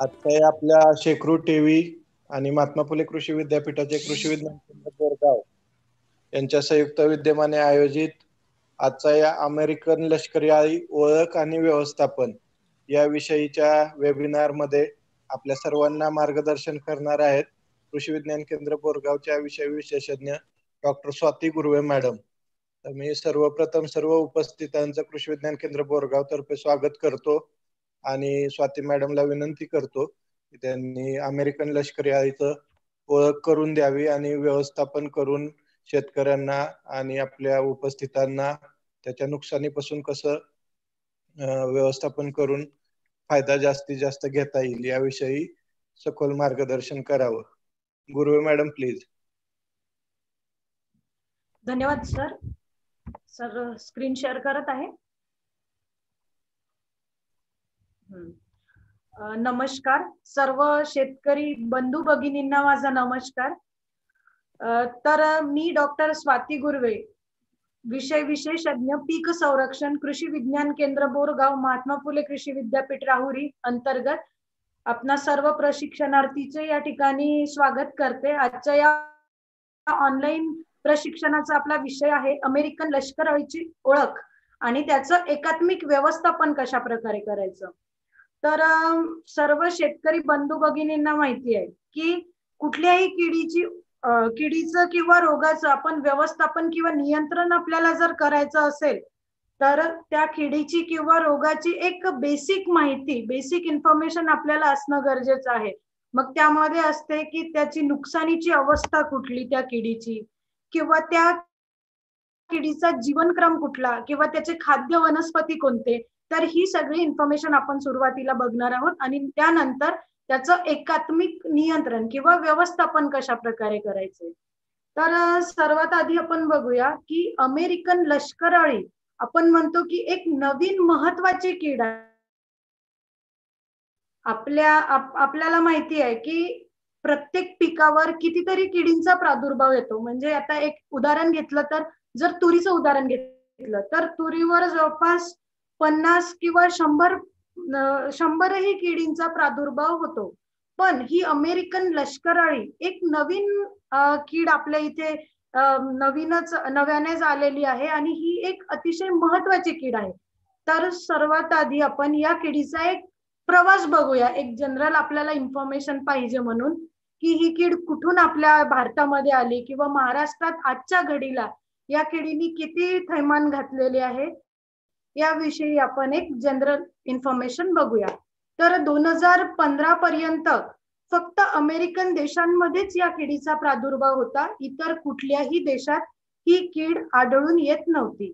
आजच्या आपल्या शेकरू टीव्ही आणि महात्मा फुले कृषी विद्यापीठाचे कृषी विज्ञान केंद्र बोरगाव यांच्या संयुक्त विद्यमाने आयोजित आजचा या अमेरिकन लष्करी ओळख आणि व्यवस्थापन या विषयीच्या वेबिनार मध्ये आपल्या सर्वांना मार्गदर्शन करणार आहेत कृषी विज्ञान केंद्र बोरगावच्या विषय विशेषज्ञ डॉक्टर स्वाती गुरवे मॅडम. तर मी सर्वप्रथम सर्व उपस्थितांचं कृषी विज्ञान केंद्र बोरगाव तर्फे स्वागत करतो आणि स्वाती मॅडमला विनंती करतो की त्यांनी अमेरिकन लष्करी आळीचं ओळख करून द्यावी आणि व्यवस्थापन करून शेतकऱ्यांना आणि आपल्या उपस्थितांना त्याच्या नुकसानीपासून कसं व्यवस्थापन करून फायदा जास्तीत जास्त घेता येईल याविषयी सखोल मार्गदर्शन करावं. गुरुवे मॅडम प्लीज. धन्यवाद सर. सर स्क्रीन शेअर करत आहे. नमस्कार सर्व शेतकरी बंधू भगिनींना माझा नमस्कार. तर मी डॉक्टर स्वाती गुरवे, विषय विशेषज्ञ पीक संरक्षण, कृषी विज्ञान केंद्र बोरगाव, महात्मा फुले कृषी विद्यापीठ राहुरी अंतर्गत आपणा सर्व प्रशिक्षणार्थीचे या ठिकाणी स्वागत करते. आजच्या या ऑनलाईन प्रशिक्षणाचा आपला विषय आहे अमेरिकन लष्कर आळीची ओळख आणि त्याचं एकात्मिक व्यवस्थापन कशा प्रकारे करायचं. तर सर्व शेतकरी बंधू भगिनींना माहिती आहे की कुठल्याही किडीचं किंवा रोगाचं आपण व्यवस्थापन किंवा नियंत्रण आपल्याला जर करायचं असेल तर त्या किडीची किंवा रोगाची एक बेसिक माहिती, बेसिक इन्फॉर्मेशन आपल्याला असणं गरजेचं आहे. मग त्यामध्ये असते की त्याची नुकसानीची अवस्था कुठली त्या किडीची, किंवा त्या किडीचा जीवनक्रम कुठला, किंवा त्याचे खाद्य वनस्पती कोणते. तर ही सगळी इन्फॉर्मेशन आपण सुरुवातीला बघणार आहोत आणि त्यानंतर त्याचं एकात्मिक नियंत्रण किंवा व्यवस्थापन कशा प्रकारे करायचे. तर सर्वात आधी आपण बघूया की अमेरिकन लष्कर आळी आपण म्हणतो की एक नवीन महत्वाची कीड आहे. आपल्याला माहिती आहे की प्रत्येक पिकावर कितीतरी किडींचा प्रादुर्भाव येतो. म्हणजे आता एक उदाहरण घेतलं तर जर तुरीचं उदाहरण घेतलं तर तुरीवर जवळपास 50 किंवा 100 किडींचा प्रादुर्भाव होतो. पण ही अमेरिकन लष्कर आळी एक नवीन कीड आपल्या इथे नव्यानेच आलेली आहे आणि ही एक अतिशय महत्वाची कीड आहे. तर सर्वात आधी आपण या किडीचा एक प्रवास बघूया. एक जनरल आपल्याला इन्फॉर्मेशन पाहिजे म्हणून की ही कीड कुठून आपल्या भारतामध्ये आली किंवा महाराष्ट्रात आजच्या घडीला या किडीने किती थैमान घातलेले आहे याविषयी आपण एक जनरल इन्फॉर्मेशन बघूया. तर 2015 पर्यंत फक्त अमेरिकन देशांमध्येच या किडीचा प्रादुर्भाव होता. इतर कुठल्याही देशात ही कीड आढळून येत नव्हती.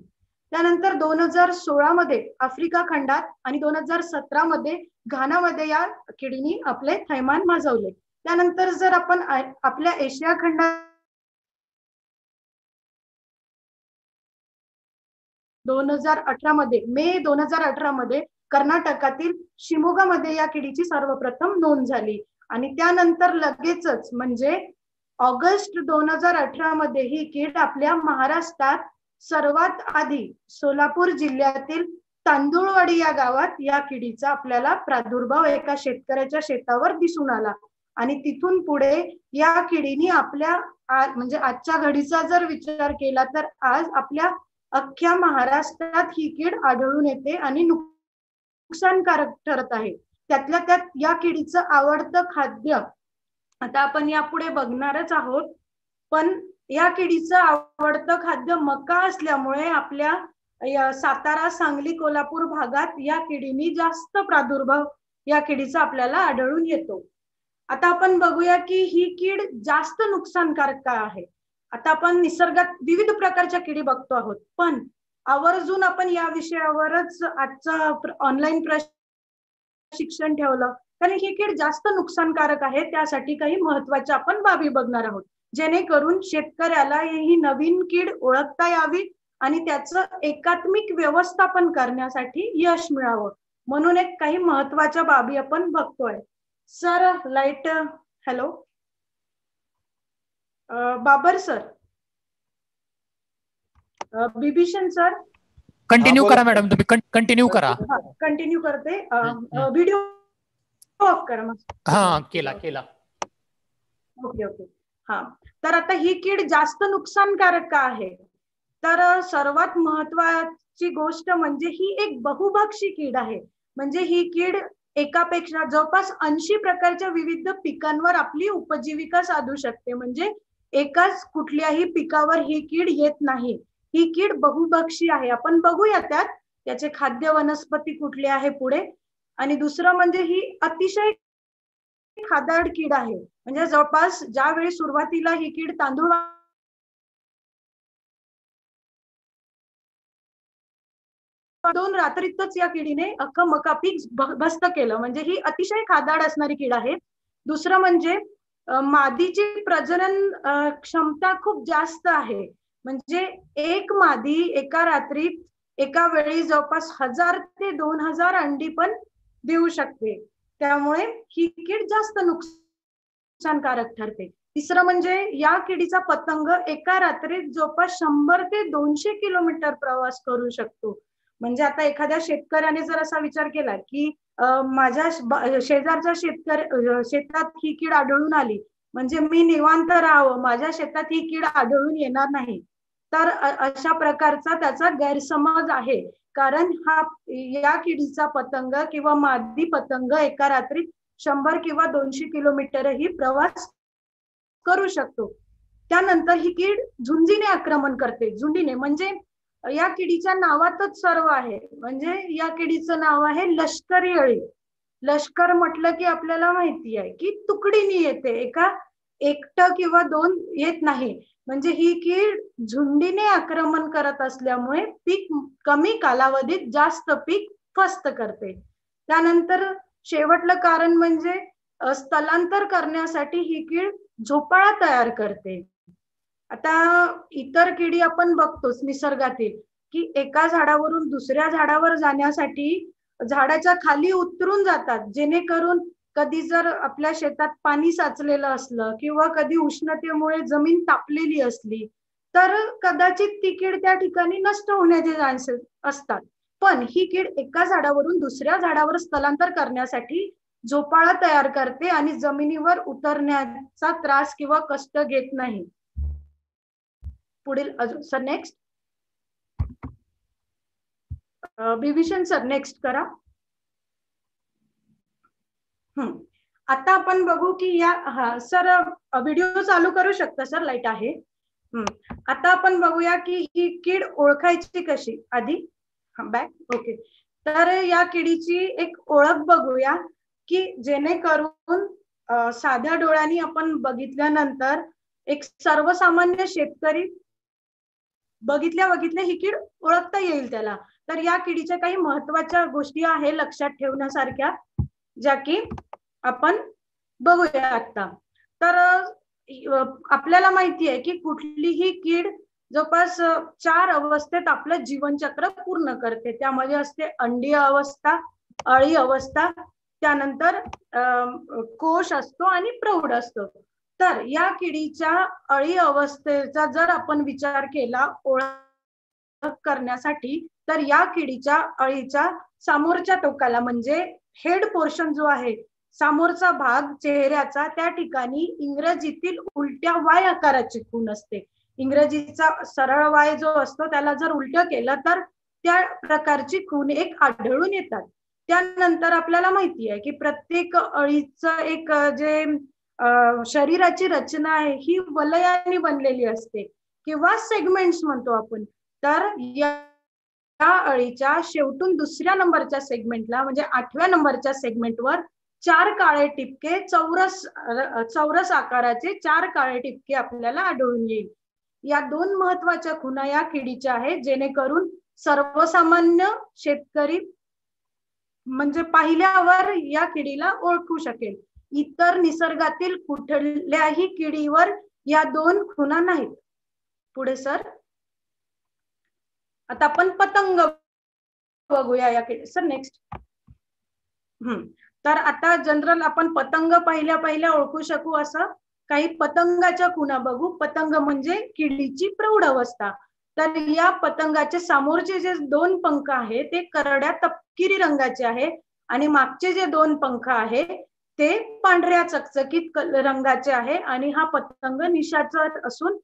त्यानंतर 2016 मध्ये आफ्रिका खंडात आणि 2017 मध्ये घानामध्ये या किडीने आपले थैमान माजवले. त्यानंतर जर आपण आपल्या एशिया खंडात 2018 मध्ये मे 2018 मध्ये कर्नाटकातील शिमोगा मध्ये या किडीची सर्वप्रथम नोंद झाली आणि त्यानंतर लगेचच म्हणजे ऑगस्ट 2018 मध्ये ही कीड आपल्या महाराष्ट्रात सर्वात आधी सोलापूर जिल्ह्यातील तांदूळवाडी या गावात या किडीचा आपल्याला प्रादुर्भाव एका शेतकऱ्याच्या शेतावर दिसून आला आणि तिथून पुढे या किडीने आपल्या म्हणजे आजच्या घडीचा जर विचार केला तर आज आपल्या अख्ख्या महाराष्ट्रात ही कीड आढळून येते आणि नुकसानकारक ठरत आहे. त्यातल्या त्यात या किडीचं आवडतं खाद्य आता आपण यापुढे बघणारच आहोत. पण या किडीचं आवडतं खाद्य मका असल्यामुळे आपल्या सातारा, सांगली, कोल्हापूर भागात या किडीने जास्त प्रादुर्भाव या किडीचा आपल्याला आढळून येतो. आता आपण बघूया की ही कीड जास्त नुकसानकारक का आहे. आता आपण निसर्गात विविध प्रकारच्या किडी बघतो आहोत, पण आवर्जून आपण या विषयावरच आजचं ऑनलाईन प्रशिक्षण ठेवलं कारण ही कीड जास्त नुकसानकारक आहे. त्यासाठी काही महत्वाच्या आपण बाबी बघणार आहोत जेणेकरून शेतकऱ्याला ही नवीन कीड ओळखता यावी आणि त्याचं एकात्मिक व्यवस्थापन करण्यासाठी यश मिळावं. म्हणून एक काही महत्वाच्या बाबी आपण बघतोय. Sir light, hello Babar sir, Bibhishan sir, continue करा मॅडम, तुम्ही कंटिन्यू करा. कंटिन्यू करते. व्हिडिओ ऑफ करा. हा केला केला. Okay okay. हा, तर आता ही कीड जास्त नुकसानकारक का आहे? तर सर्वात महत्वाची गोष्ट म्हणजे ही एक बहुभक्षी कीड आहे. म्हणजे ही कीड एकापेक्षा जवळपास 80 प्रकारच्या विविध पिकांवर आपली उपजीविका साधू शकते. म्हणजे एकाच कुठल्याही पिकावर ही कीड येत नाही. ही कीड बहुभक्षी आहे. आपण बघूया त्याचे खाद्य वनस्पती कुठले आहे पुढे. आणि दुसरं म्हणजे ही अतिशय खादाड कीड आहे. म्हणजे जवळपास ज्यावेळी सुरुवातीला ही कीड तांदूळ दोन रात्रीतच या किडीने अख्खं मका पीक बस्त केलं. म्हणजे ही अतिशय खादाड असणारी कीड आहे. दुसरं म्हणजे मादीची प्रजनन क्षमता खूप जास्त आहे. म्हणजे एक मादी एका रात्रीत एका वेळी जवळपास 1000 ते 2000 अंडी पण देऊ शकते. त्यामुळे ही कीड जास्त नुकसानकारक ठरते. तिसरं म्हणजे या किडीचा पतंग एका रात्रीत जवळपास 100 ते 200 किलोमीटर प्रवास करू शकतो. म्हणजे आता एखाद्या शेतकऱ्याने जर असा विचार केला की माझ्या शेजारच्या शेतात ही कीड आढळून आली, म्हणजे मी निवांत राहावं, माझ्या शेतात ही कीड आढळून येणार नाही, तर अशा प्रकारचा त्याचा गैरसमज आहे. कारण या किडीचा पतंग किंवा मादी पतंग एका रात्रीत 100 किंवा 200 किलोमीटरही प्रवास करू शकतो. त्यानंतर ही कीड झुंजीने आक्रमण करते. झुंडीने म्हणजे या किडीच्या नावातच सर्व आहे. म्हणजे या किडीचं नाव आहे लष्करी अळी. लष्कर म्हटलं की आपल्याला माहिती आहे की तुकडीने येते, एकटं किंवा दोन येत नाही. म्हणजे ही कीड झुंडीने आक्रमण करत असल्यामुळे पीक कमी कालावधीत जास्त पीक फस्त करते. त्यानंतर शेवटलं कारण म्हणजे स्थलांतर करण्यासाठी ही कीड झोपाळा तयार करते. आता इतर किडी आपण बघतोच निसर्गातील की एका झाडावरून दुसऱ्या झाडावर जाण्यासाठी झाडाच्या खाली उतरून जातात, जेणेकरून कधी जर आपल्या शेतात पाणी साचलेलं असलं किंवा कधी उष्णतेमुळे जमीन तापलेली असली तर कदाचित ती कीड त्या ठिकाणी नष्ट होण्याचे चान्सेस असतात. पण ही कीड एका झाडावरून दुसऱ्या झाडावर स्थलांतर करण्यासाठी झोपाळा तयार करते आणि जमिनीवर उतरण्याचा त्रास किंवा कष्ट घेत नाही. पुढील sir next. Vibhishan sir next करा. आता आपण बघू की या सर व्हिडिओ चालू करू शकता सर, लाईट आहे. आता आपण बघूया की ही कीड ओळखायची कशी. आधी बॅक. ओके, तर या किडीची एक ओळख बघूया की जेणेकरून साध्या डोळ्यांनी आपण बघितल्यानंतर एक सर्वसामान्य शेतकरी बघितल्या ही कीड ओळखता येईल त्याला. तर या किडीच्या काही महत्वाच्या गोष्टी आहे लक्षात ठेवण्यासारख्या, ज्या की आपण बघूया आता. तर आपल्याला माहिती आहे की कुठलीही कीड जवळपास 4 अवस्थेत आपलं जीवनचक्र पूर्ण करते. त्यामध्ये असते अंडीय अवस्था, अळी अवस्था, त्यानंतर कोश असतो आणि प्रौढ असतो. तर या किडीच्या अळी अवस्थेचा जर आपण विचार केला ओळख करण्यासाठी, तर या किडीच्या अळीच्या समोरच्या टोकाला म्हणजे हेड पोर्शन जो आहे, समोरचा भाग चेहऱ्याचा, त्या ठिकाणी इंग्रजीतील उलट्या वाय आकाराची खूण असते. इंग्रजीचा सरळ वाय जो असतो त्याला जर उलट केलं तर त्या प्रकारची खूण एक आढळून येतात. त्यानंतर आपल्याला माहिती आहे की प्रत्येक अळीचं एक जे शरीराची रचना आहे ही वलयाने बनलेली असते किंवा सेगमेंट्स म्हणतो आपण. तर या अळीच्या शेवटून दुसऱ्या नंबरच्या सेगमेंटला म्हणजे 8व्या नंबरच्या सेगमेंटवर 4 काळे टिपके, चौरस आकाराचे 4 काळे टिपके आपल्याला आढळून येईल. या 2 महत्वाच्या खुणा या किडीच्या आहेत, जेणेकरून सर्वसामान्य शेतकरी म्हणजे पाहिल्यावर या किडीला ओळखू शकेल. इतर निसर्गातील कुठल्याही किडीवर या 2 खुणा नाहीत. पुढे सर. आता आपण पतंग बघूया या किडी. Sir next. तर आता जनरल आपण पतंग पहिल्या ओळखू शकू असं काही पतंगाच्या खुणा बघू. पतंग म्हणजे किडीची प्रौढ अवस्था. तर या पतंगाचे समोरचे जे 2 पंख आहेत ते करड्या तपकिरी रंगाचे आहे आणि मागचे जे 2 पंख आहे ते पांढऱ्या चकचकीत रंगाचे आहे आणि हा पतंग निशाचर असून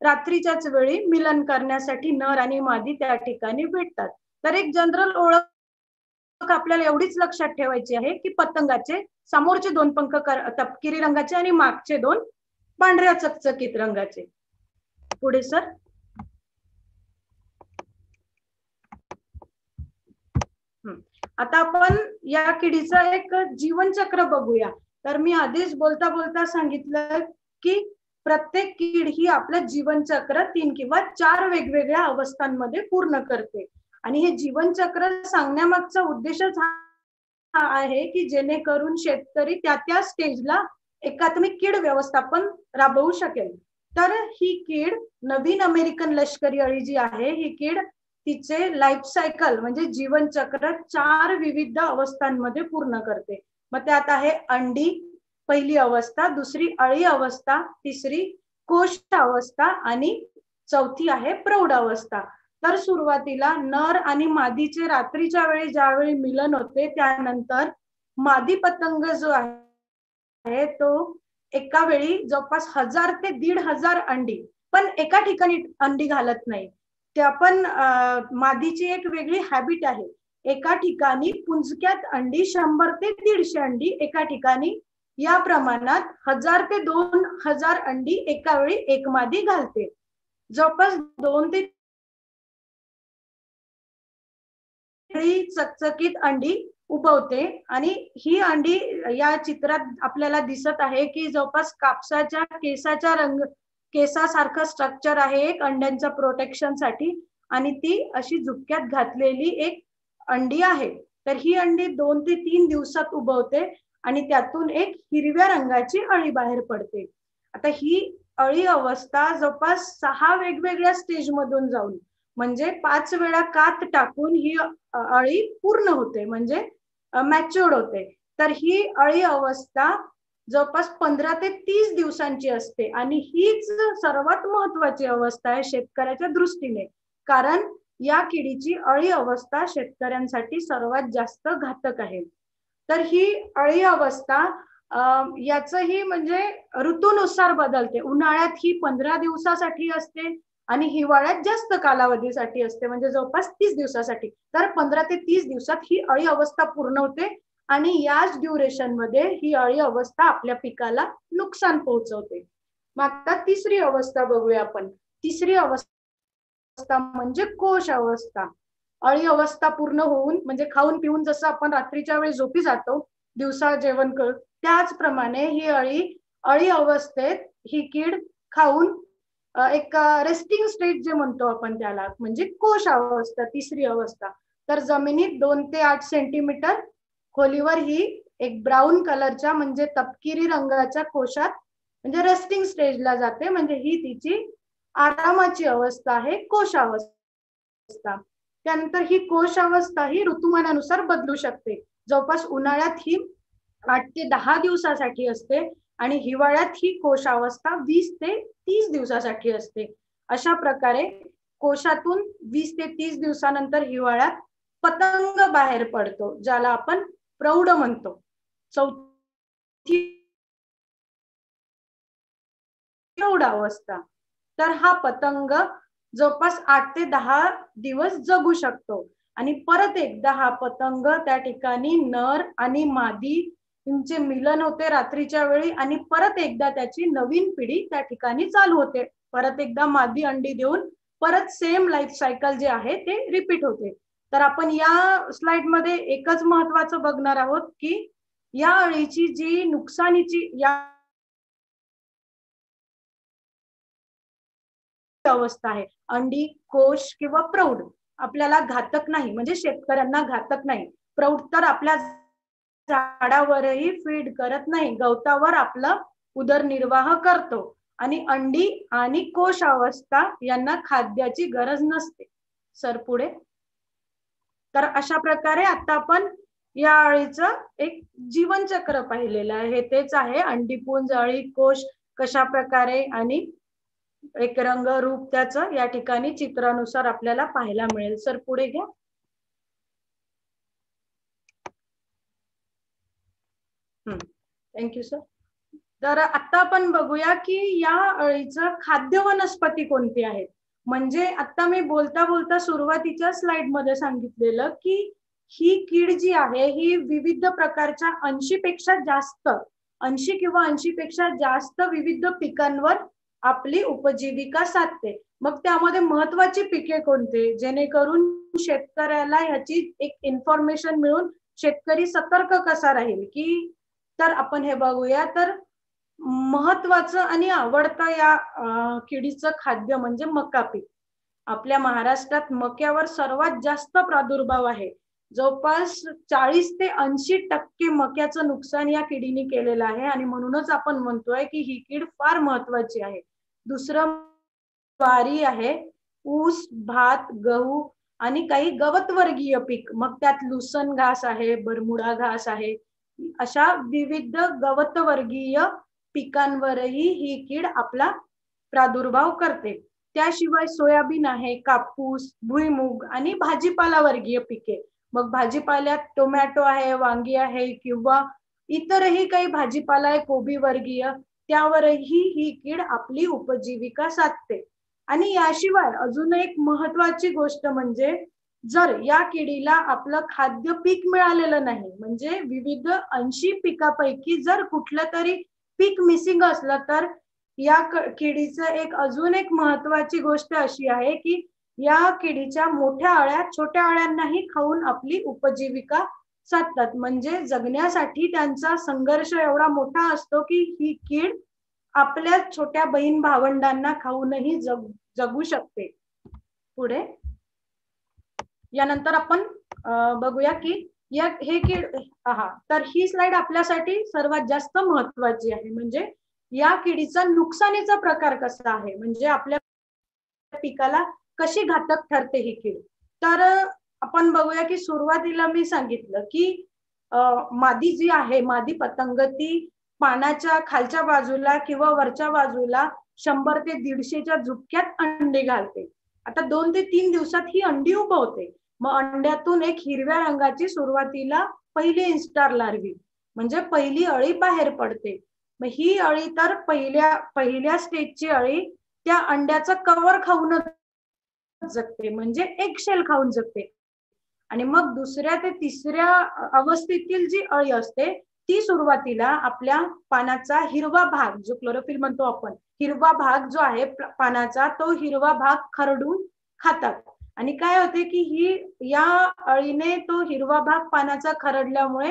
रात्रीच्याच वेळी मिलन करण्यासाठी नर आणि मादी त्या ठिकाणी भेटतात. तर एक जनरल ओळख आपल्याला एवढीच लक्षात ठेवायची आहे की पतंगाचे समोरचे 2 पंख तपकिरी रंगाचे आणि मागचे 2 पांढऱ्या चकचकीत रंगाचे. पुढे सर. आता आपण या किडीचं एक जीवनचक्र बघूया. तर मी आधीच बोलता बोलता सांगितलं की प्रत्येक कीड ही आपलं जीवनचक्र 3 किंवा 4 वेगवेगळ्या अवस्थांमध्ये पूर्ण करते आणि हे जीवनचक्र सांगण्यामागचा उद्देशच हा आहे की जेणेकरून शेतकरी त्या स्टेजला एकात्मिक कीड व्यवस्थापन राबवू शकेल. तर ही कीड नवीन अमेरिकन लष्करी अळी जी आहे ही कीड तिचे लाईफ सायकल म्हणजे जीवनचक्र 4 विविध अवस्थांमध्ये पूर्ण करते. मग त्यात आहे अंडी पहिली अवस्था, दुसरी अळी अवस्था, तिसरी कोश अवस्था आणि चौथी आहे प्रौढ अवस्था. तर सुरुवातीला नर आणि मादीचे रात्रीच्या वेळी ज्यावेळी मिलन होते त्यानंतर मादी पतंग जो आहे तो एका वेळी जवळपास 1000 ते 1500 अंडी पण एका ठिकाणी अंडी घालत नाही. त्या पण मादीची एक वेगळी हॅबिट आहे. एका ठिकाणी पुंजक्यात अंडी 100 ते 150 अंडी एका ठिकाणी या प्रमाणात 1000 ते 2000 अंडी एका वेळी एक मादी घालते. जवळपास 2 ते 3 चकचकीत अंडी उबवते आणि ही अंडी या चित्रात आपल्याला दिसत आहे की जवळपास कापसाच्या केसासारखं स्ट्रक्चर आहे एक अंड्यांच्या प्रोटेक्शन साठी आणि ती अशी झुपक्यात घातलेली एक अंडी आहे. तर ही अंडी 2 ते 3 दिवसात उबवते आणि त्यातून एक हिरव्या रंगाची अळी बाहेर पडते. आता ही अळी अवस्था जवळपास 6 वेगवेगळ्या स्टेज मधून जाऊन म्हणजे 5 वेळा कात टाकून ही अळी पूर्ण होते म्हणजे मॅच्युअर्ड होते. तर ही अळी अवस्था जवळपास 15 ते 30 दिवसांची असते आणि हीच सर्वात महत्वाची अवस्था आहे शेतकऱ्याच्या दृष्टीने कारण या किडीची अळी अवस्था शेतकऱ्यांसाठी सर्वात जास्त घातक आहे. तर ही अळी अवस्था याचही म्हणजे ऋतूनुसार बदलते. उन्हाळ्यात ही 15 दिवसासाठी असते आणि हिवाळ्यात जास्त कालावधीसाठी असते म्हणजे जवळपास 30 दिवसासाठी. तर 15 ते 30 दिवसात ही अळी अवस्था पूर्ण होते आणि याच ड्युरेशन मध्ये ही अळी अवस्था आपल्या पिकाला नुकसान पोहोचवते. मग आता तिसरी अवस्था बघूया आपण. तिसरी अवस्था म्हणजे कोश अवस्था. अळी अवस्था पूर्ण होऊन म्हणजे खाऊन पिऊन जसं आपण रात्रीच्या वेळी झोपी जातो दिवसा जेवण करून त्याचप्रमाणे ही अळी अवस्थेत ही कीड खाऊन एक रेस्टिंग स्टेज जे म्हणतो आपण त्याला म्हणजे कोश अवस्था तिसरी अवस्था. तर जमिनीत 2 ते 8 सेंटीमीटर खोलीवर ही एक ब्राऊन कलरच्या म्हणजे तपकिरी रंगाच्या कोशात म्हणजे रेस्टिंग स्टेजला जाते म्हणजे ही तिची आरामाची अवस्था आहे कोशावस्था. त्यानंतर ही कोशावस्था ही ऋतुमानानुसार बदलू शकते. जवळपास उन्हाळ्यात ही 8 ते 10 दिवसासाठी असते आणि हिवाळ्यात ही कोशावस्था 20 ते 30 दिवसासाठी असते. अशा प्रकारे कोशातून 20 ते 30 दिवसानंतर हिवाळ्यात पतंग बाहेर पडतो ज्याला आपण प्रौढ म्हणतो. चौथी प्रौढ अवस्था. तर हा पतंग जवळपास 8 ते 10 दिवस जगू शकतो आणि परत एकदा हा पतंग त्या ठिकाणी नर आणि मादी यांचे मिलन होते रात्रीच्या वेळी आणि परत एकदा त्याची नवीन पिढी त्या ठिकाणी चालू होते. परत एकदा मादी अंडी देऊन परत सेम लाईफ सायकल जे आहे ते रिपीट होते. तर आपण या स्लाइड मध्ये एकच महत्वाचं बघणार आहोत की या अळीची जी नुकसानीची या अवस्था आहे अंडी कोश किंवा प्रौढ आपल्याला घातक नाही म्हणजे शेतकऱ्यांना घातक नाही. प्रौढ तर आपल्या झाडावरही फीड करत नाही गवतावर आपलं उदरनिर्वाह करतो आणि अंडी आणि कोश अवस्था यांना खाद्याची गरज नसते. सर पुढे. तर अशा प्रकारे आता आपण या अळीचं एक जीवनचक्र पाहिलेलं आहे. तेच आहे अंडीपुंज अळी कोश कशा प्रकारे आणि एक रंग रूप त्याचं या ठिकाणी चित्रानुसार आपल्याला पाहायला मिळेल. सर पुढे घ्या. Thank you sir. तर आता आपण बघूया की या अळीचं खाद्य वनस्पती कोणती आहेत. म्हणजे आता मी बोलता बोलता सुरुवातीच्या स्लाइड मध्ये सांगितलेलं की ही कीड जी आहे ही विविध प्रकारच्या 80 किंवा 80 पेक्षा जास्त विविध पिकांवर आपली उपजीविका साधते. मग त्यामध्ये महत्वाची पिके कोणते, जेणेकरून शेतकऱ्याला ह्याची एक इन्फॉर्मेशन मिळून शेतकरी सतर्क कसा राहील की, तर आपण हे बघूया. तर महत्वाचं आणि आवडतं या किडीचं खाद्य म्हणजे मका पीक. आपल्या महाराष्ट्रात मक्यावर सर्वात जास्त प्रादुर्भाव आहे. जवळपास 40 ते 80% मक्याचं नुकसान या किडीने केलेलं आहे आणि म्हणूनच आपण म्हणतोय की ही कीड फार महत्वाची आहे. दुसरं ज्वारी आहे, ऊस, भात, गहू आणि काही गवतवर्गीय पीक. मग त्यात लुसन घास आहे, बरमुडा घास आहे. अशा विविध गवतवर्गीय पिकांवरही ही कीड आपला प्रादुर्भाव करते. त्याशिवाय सोयाबीन आहे, कापूस, भुईमूग आणि भाजीपाला वर्गीय पिके. मग भाजीपाल्यात टोमॅटो आहे, वांगी आहे किंवा इतरही काही भाजीपाला आहे कोबी वर्गीय, त्यावरही ही कीड आपली उपजीविका साधते. आणि याशिवाय अजून एक महत्वाची गोष्ट म्हणजे जर या किडीला आपलं खाद्य पीक मिळालेलं नाही, म्हणजे विविध 80 पिकापैकी जर कुठलं तरी पीक मिसिंग असलं, तर या किडीचं एक अजून एक महत्वाची गोष्ट अशी आहे की या किडीच्या मोठ्या अळ्या छोट्या अळ्यांनाही खाऊन आपली उपजीविका साधतात. म्हणजे जगण्यासाठी त्यांचा संघर्ष एवढा मोठा असतो की ही कीड आपल्या छोट्या बहीण भावंडांना खाऊनही जगू शकते. पुढे यानंतर आपण बघूया की हे कीड, तर ही स्लाइड आपल्यासाठी सर्वात जास्त महत्वाची आहे. म्हणजे या किडीचा नुकसानीचा प्रकार कसा आहे, म्हणजे आपल्या पिकाला कशी घातक ठरते ही कीड. तर आपण बघूया की सुरुवातीला मी सांगितलं की मादी जी आहे, मादी पतंग, ती पानाच्या खालच्या बाजूला किंवा वरच्या बाजूला 100 ते 150च्या झुपक्यात अंडे घालते. आता 2 ते 3 दिवसात ही अंडी उबवते. मग अंड्यातून एक हिरव्या रंगाची सुरुवातीला पहिली इन्स्टार लार्वी म्हणजे पहिली अळी बाहेर पडते. मग ही अळी तर पहिल्या स्टेजची अळी त्या अंड्याचं कव्हर खाऊनच जगते, म्हणजे एक शेल खाऊन जगते. आणि मग दुसऱ्या ते तिसऱ्या अवस्थेतील जी अळी असते ती सुरुवातीला आपल्या पानाचा हिरवा भाग, जो क्लोरोफिल म्हणतो आपण, हिरवा भाग जो आहे पानाचा, तो हिरवा भाग खरडून खातात. आणि काय होते की या अळीने तो हिरवा भाग पानाचा खरडल्यामुळे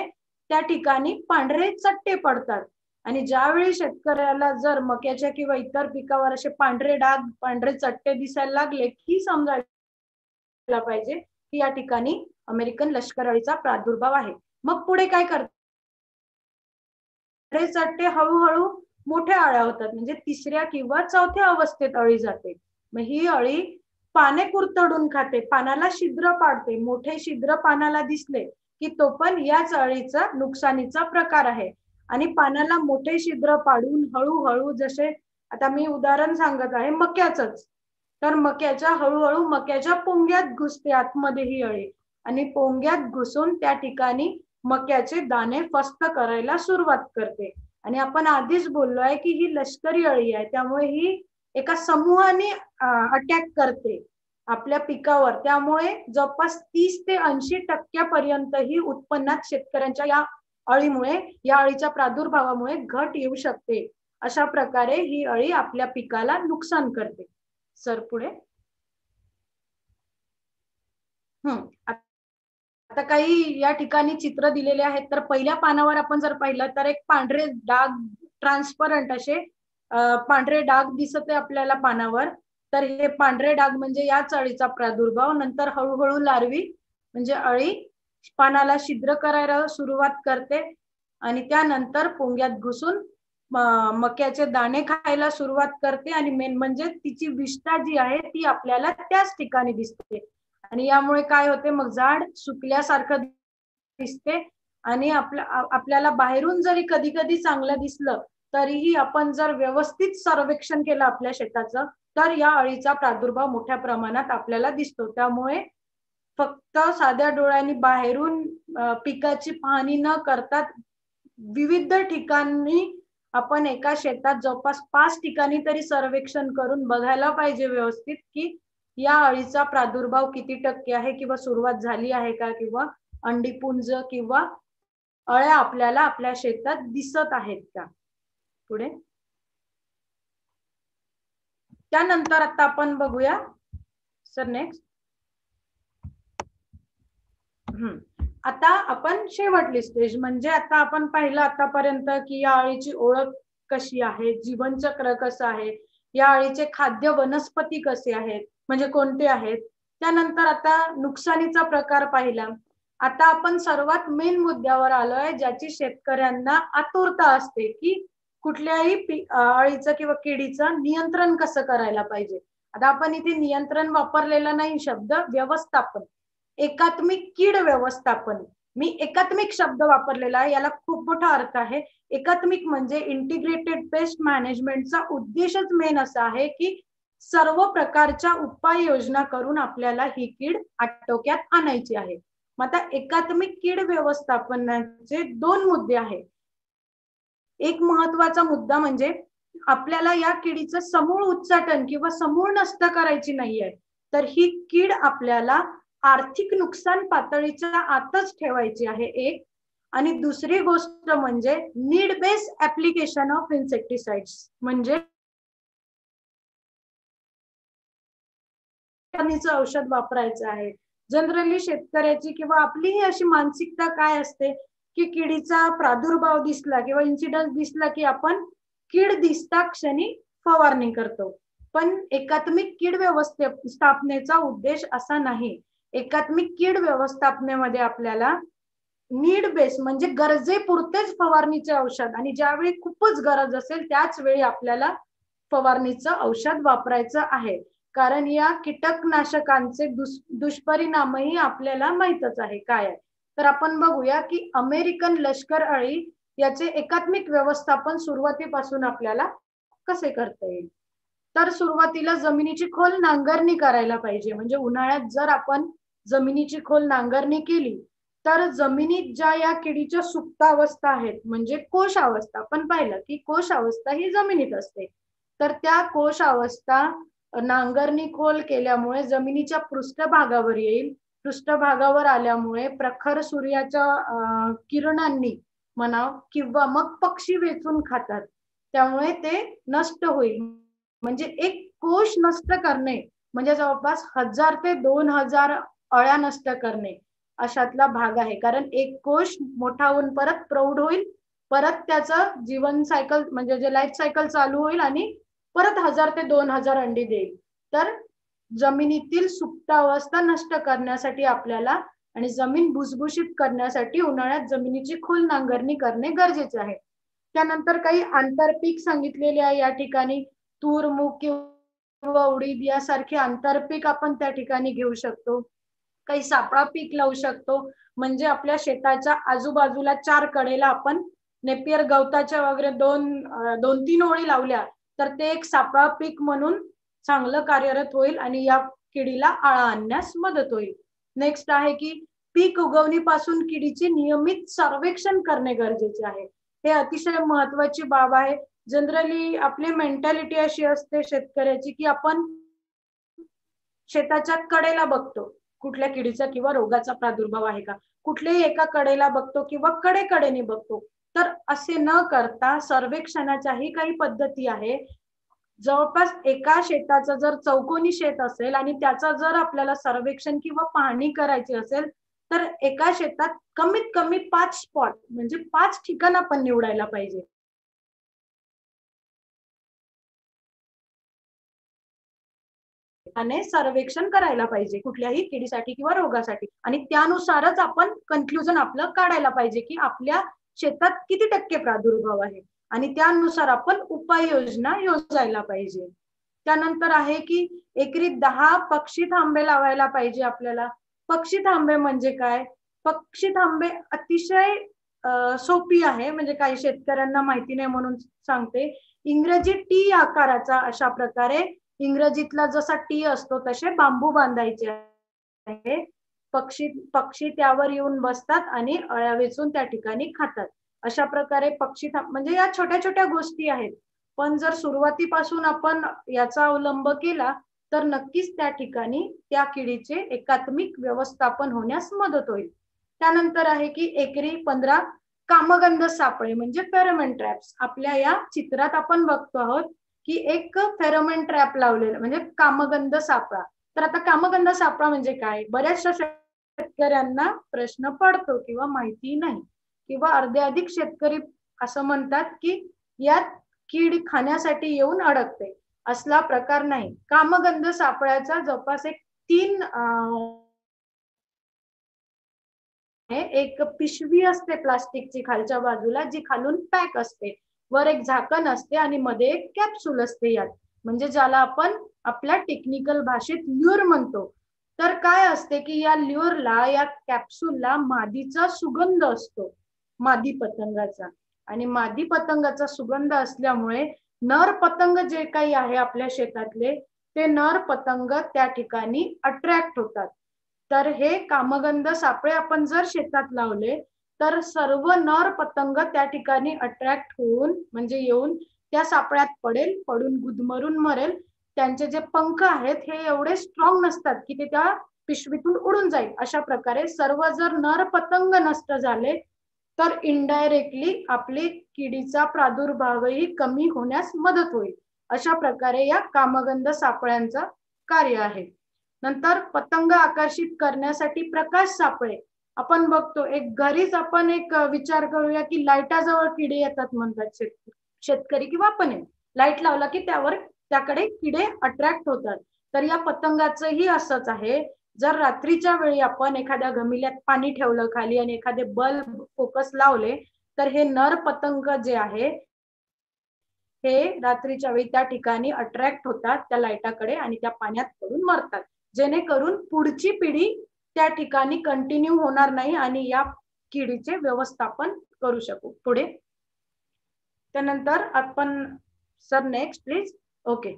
त्या ठिकाणी पांढरे चट्टे पडतात. आणि ज्यावेळी शेतकऱ्याला जर मक्याच्या किंवा इतर पिकावर असे पांढरे डाग, पांढरे चट्टे दिसायला लागले की समजायला पाहिजे की या ठिकाणी अमेरिकन लष्कर अळीचा प्रादुर्भाव आहे. मग पुढे काय करतात, पांढरे चट्टे हळूहळू मोठ्या अळ्या होतात, म्हणजे तिसऱ्या किंवा चौथ्या अवस्थेत अळी जाते. मग ही अळी पाने कुरतडून खाते, पानाला छिद्र पाडते. मोठे छिद्र पानाला दिसले की तो पण याच अळीचा नुकसानीचा प्रकार आहे. आणि पानाला मोठे छिद्र पाडून हळूहळू, जसे आता मी उदाहरण सांगत आहे मक्याचंच, तर मक्याच्या हळूहळू मक्याच्या पोंग्यात घुसते आतमध्ये ही अळी आणि पोंग्यात घुसून त्या ठिकाणी मक्याचे दाणे फस्त करायला सुरुवात करते. आणि आपण आधीच बोललो आहे की ही लष्करी अळी आहे, त्यामुळे ही एका समूहाने अटॅक करते आपल्या पिकावर. त्यामुळे जवळपास 30 ते 80% ही उत्पन्नात शेतकऱ्यांच्या या अळीमुळे, या अळीच्या प्रादुर्भावामुळे घट येऊ शकते. अशा प्रकारे ही अळी आपल्या पिकाला नुकसान करते. सर पुढे. आता काही या ठिकाणी चित्र दिलेले आहेत. तर पहिल्या पानावर आपण जर पाहिलं तर एक पांढरे डाग, ट्रान्सपरंट असे पांढरे डाग दिसत आहे आपल्याला पानावर. तर हे पांढरे डाग म्हणजे याच अळीचा प्रादुर्भाव. नंतर हळूहळू लार्वी म्हणजे अळी पानाला छिद्र करायला सुरुवात करते आणि त्यानंतर पोंग्यात घुसून मक्याचे दाणे खायला सुरुवात करते. आणि मेन म्हणजे तिची विष्ठा जी आहे ती आपल्याला त्याच ठिकाणी दिसते. आणि यामुळे काय होते, मग झाड सुकल्यासारखं दिसते. आणि आपल्याला बाहेरून जरी कधी कधी चांगलं दिसलं तरीही आपण जर व्यवस्थित सर्वेक्षण केलं आपल्या शेताचं, तर या अळीचा प्रादुर्भाव मोठ्या प्रमाणात आपल्याला दिसतो. त्यामुळे फक्त साध्या डोळ्यांनी बाहेरून पिकाची पाहणी न करता विविध ठिकाणी आपण एका शेतात जवळपास 5 ठिकाणी तरी सर्वेक्षण करून बघायला पाहिजे व्यवस्थित की या अळीचा प्रादुर्भाव किती टक्के आहे किंवा सुरुवात झाली आहे का, किंवा अंडीपुंज किंवा अळ्या आपल्याला आपल्या शेतात दिसत आहेत का. पुढे त्यानंतर आता आपण बघूया सर नेक्स्ट. आता आपण शेवटली स्टेज म्हणजे आता आपण पाहिलं आतापर्यंत की या अळीची ओळख कशी आहे, जीवनचक्र कसं आहे, या अळीचे खाद्य वनस्पती कसे आहेत म्हणजे कोणते आहेत. त्यानंतर आता नुकसानीचा प्रकार पाहिला. आता आपण सर्वात मेन मुद्द्यावर आलोय ज्याची शेतकऱ्यांना आतुरता असते की कुठल्याही अळीचं किंवा किडीचं नियंत्रण कसं करायला पाहिजे. आता आपण इथे नियंत्रण वापरलेला नाही शब्द, व्यवस्थापन, एकात्मिक कीड व्यवस्थापन. मी एकात्मिक शब्द वापरलेला आहे, याला खूप मोठा अर्थ आहे. एकात्मिक म्हणजे इंटिग्रेटेड पेस्ट मॅनेजमेंटचा उद्देशच मेन असा आहे की सर्व प्रकारच्या उपाययोजना करून आपल्याला ही कीड आटोक्यात आणायची आहे. मग आता एकात्मिक कीड व्यवस्थापनाचे 2 मुद्दे आहेत. एक महत्वाचा मुद्दा म्हणजे आपल्याला या किडीचं समूळ उच्चाटन किंवा समूळ नष्ट करायची नाहीये, तर ही कीड आपल्याला आर्थिक नुकसान पातळीच्या आतच ठेवायची आहे एक. आणि दुसरी गोष्ट म्हणजे need based application of insecticides म्हणजे औषध वापरायचं आहे. जनरली शेतकऱ्याची किंवा आपलीही अशी मानसिकता काय असते की किडीचा प्रादुर्भाव दिसला किंवा इन्सिडन्स दिसला की आपण कीड दिसता क्षणी फवारणी करतो. पण एकात्मिक कीड व्यवस्थापनेचा उद्देश असा नाही. एकात्मिक कीड व्यवस्थापनेमध्ये आपल्याला नीड बेस म्हणजे गरजेपुरतेच फवारणीचे औषध आणि ज्यावेळी खूपच गरज असेल त्याच वेळी आपल्याला फवारणीचं औषध वापरायचं आहे. कारण या कीटकनाशकांचे दुष्परिणामही आपल्याला माहीतच आहे काय आहे. तर आपण बघूया की अमेरिकन लष्कर अळी याचे एकात्मिक व्यवस्थापन सुरुवातीपासून आपल्याला कसे करता येईल. तर सुरुवातीला जमिनीची खोल नांगरणी करायला पाहिजे. म्हणजे उन्हाळ्यात जर आपण जमिनीची खोल नांगरणी केली तर जमिनीत ज्या या किडीच्या सुप्तावस्था आहेत म्हणजे कोश अवस्था, आपण पाहिलं की कोश अवस्था ही जमिनीत असते. तर त्या कोश अवस्था नांगरणी खोल केल्यामुळे जमिनीच्या पृष्ठभागावर येईल. पृष्ठभागावर आल्यामुळे प्रखर सूर्याच्या किरणांनी म्हणा किंवा मग पक्षी वेचून खातात त्यामुळे ते नष्ट होईल. म्हणजे एक कोश नष्ट करणे म्हणजे जवळपास 1000 ते 2000 अळ्या नष्ट करणे अशातला भाग आहे. कारण एक कोश मोठा होऊन परत प्रौढ होईल, परत त्याचं जीवन सायकल म्हणजे जे लाईफ सायकल चालू होईल आणि परत 1000 ते 2000 अंडी देईल. तर जमिनीतील सुप्तावस्था नष्ट करण्यासाठी आपल्याला आणि जमीन भुसभुशीत करण्यासाठी उन्हाळ्यात जमिनीची खोल नांगरणी करणे गरजेचे आहे. त्यानंतर काही आंतरपीक सांगितलेले आहे या ठिकाणी. तूर, मूग किंवा उडीद यासारखे आंतरपीक आपण त्या ठिकाणी घेऊ शकतो. काही सापळा पीक लावू शकतो म्हणजे आपल्या शेताच्या आजूबाजूला 4 कडेला आपण नेपियर गवताच्या वगैरे 2-3 ओळी लावल्या तर ते एक सापळा पीक म्हणून चांगलं कार्यरत होईल आणि या किडीला आळा आणण्यास मदत होईल. नेक्स्ट आहे की पीक उगवणीपासून किडीचे नियमित सर्वेक्षण करणे गरजेचे आहे. हे अतिशय महत्वाची बाब आहे. जनरली आपली मेंटॅलिटी अशी असते शेतकऱ्याची की आपण शेताच्या कडेला बघतो कुठल्या किडीचा किंवा रोगाचा प्रादुर्भाव आहे का, कुठल्याही एका कडेला बघतो किंवा कडेकडेने बघतो. तर असे न करता सर्वेक्षणाच्याही काही पद्धती आहे. जवळपास एका शेताचं जर चौकोनी शेत असेल आणि त्याचा जर आपल्याला सर्वेक्षण किंवा पाहणी करायची असेल तर एका शेतात कमीत कमी 5 स्पॉट म्हणजे 5 ठिकाण आपण निवडायला पाहिजे. आणि सर्वेक्षण करायला पाहिजे कुठल्याही किडीसाठी किंवा रोगासाठी आणि त्यानुसारच आपण कन्क्लुजन आपलं काढायला पाहिजे की आपल्या शेतात किती टक्के प्रादुर्भाव आहे आणि त्यानुसार आपण उपाययोजना योजायला पाहिजे. त्यानंतर आहे की एकरी 10 पक्षी थांबे लावायला पाहिजे आपल्याला. पक्षी थांबे म्हणजे काय? पक्षी थांबे अतिशय सोपी आहे म्हणजे काही शेतकऱ्यांना माहिती नाही म्हणून सांगते. इंग्रजी टी आकाराचा अशा प्रकारे इंग्रजीतला जसा टी असतो तसे बांबू बांधायचे आहे. पक्षी त्यावर येऊन बसतात आणि अळ्या वेचून त्या ठिकाणी खातात. अशा प्रकारे पक्षी म्हणजे या छोट्या छोट्या गोष्टी आहेत, पण जर सुरुवातीपासून आपण याचा अवलंब केला तर नक्कीच त्या ठिकाणी त्या किडीचे एकात्मिक व्यवस्थापन होण्यास मदत होईल. त्यानंतर आहे की एकरी 15 कामगंध सापळे म्हणजे फेरोमोन ट्रॅप्स. आपल्या या चित्रात आपण बघतो आहोत की एक फेरोमोन ट्रॅप लावलेला म्हणजे कामगंध सापळा. तर आता कामगंध सापळा म्हणजे काय, बऱ्याचशा शेतकऱ्यांना प्रश्न पडतो किंवा माहिती नाही, किंवा अर्धे अधिक शेतकरी असं म्हणतात की यात कीड खाण्यासाठी येऊन अडकते. असला प्रकार नाही. कामगंध सापळ्याचा जवळपास एक 3 एक पिशवी असते प्लास्टिकची खालच्या बाजूला, जी खालून पॅक असते, वर एक झाकण असते आणि मध्ये एक कॅप्सूल असते यात, म्हणजे ज्याला आपण आपल्या टेक्निकल भाषेत ल्युर म्हणतो. तर काय असते की या ल्युरला, या कॅप्सूलला मादीचा सुगंध असतो, मादी पतंगाचा. आणि मादी पतंगाचा सुगंध असल्यामुळे नर पतंग जे काही आहे आपल्या शेतातले, ते नर पतंग त्या ठिकाणी अट्रॅक्ट होतात. तर हे कामगंध सापळे आपण जर शेतात लावले तर सर्व नर पतंग त्या ठिकाणी अट्रॅक्ट होऊन म्हणजे येऊन त्या सापळ्यात पडेल, पडून गुदमरून मरेल. त्यांचे जे पंख आहेत हे एवढे स्ट्रॉंग नसतात की ते त्या पिशवीतून उडून जाईल. अशा प्रकारे सर्व जर नर पतंग नष्ट झाले तर इनडायरेक्टली आपली किडीचा प्रादुर्भावही कमी होण्यास मदत होईल. अशा प्रकारे या कामगंध सापळ्यांचं कार्य आहे. नंतर पतंग आकर्षित करण्यासाठी प्रकाश सापळे आपण बघतो. एक घरीच आपण एक विचार करूया की लाईटाजवळ किडे येतात म्हणतात शेतकरी किंवा आपण लाईट लावला की त्याकडे किडे अट्रॅक्ट होतात. तर या पतंगाचंही असंच आहे. जर रात्रीच्या वेळी आपण एखाद्या घमिल्यात पाणी ठेवलं खाली आणि एखादे बल्ब फोकस लावले तर हे नर पतंग जे आहे हे रात्रीच्या वेळी त्या ठिकाणी अट्रॅक्ट होतात त्या लाईटाकडे आणि त्या पाण्यात पडून मरतात, जेणेकरून पुढची पिढी त्या ठिकाणी कंटिन्यू होणार नाही आणि या किडीचे व्यवस्थापन करू शकू. पुढे त्यानंतर आपण सर नेक्स्ट प्लीज. ओके.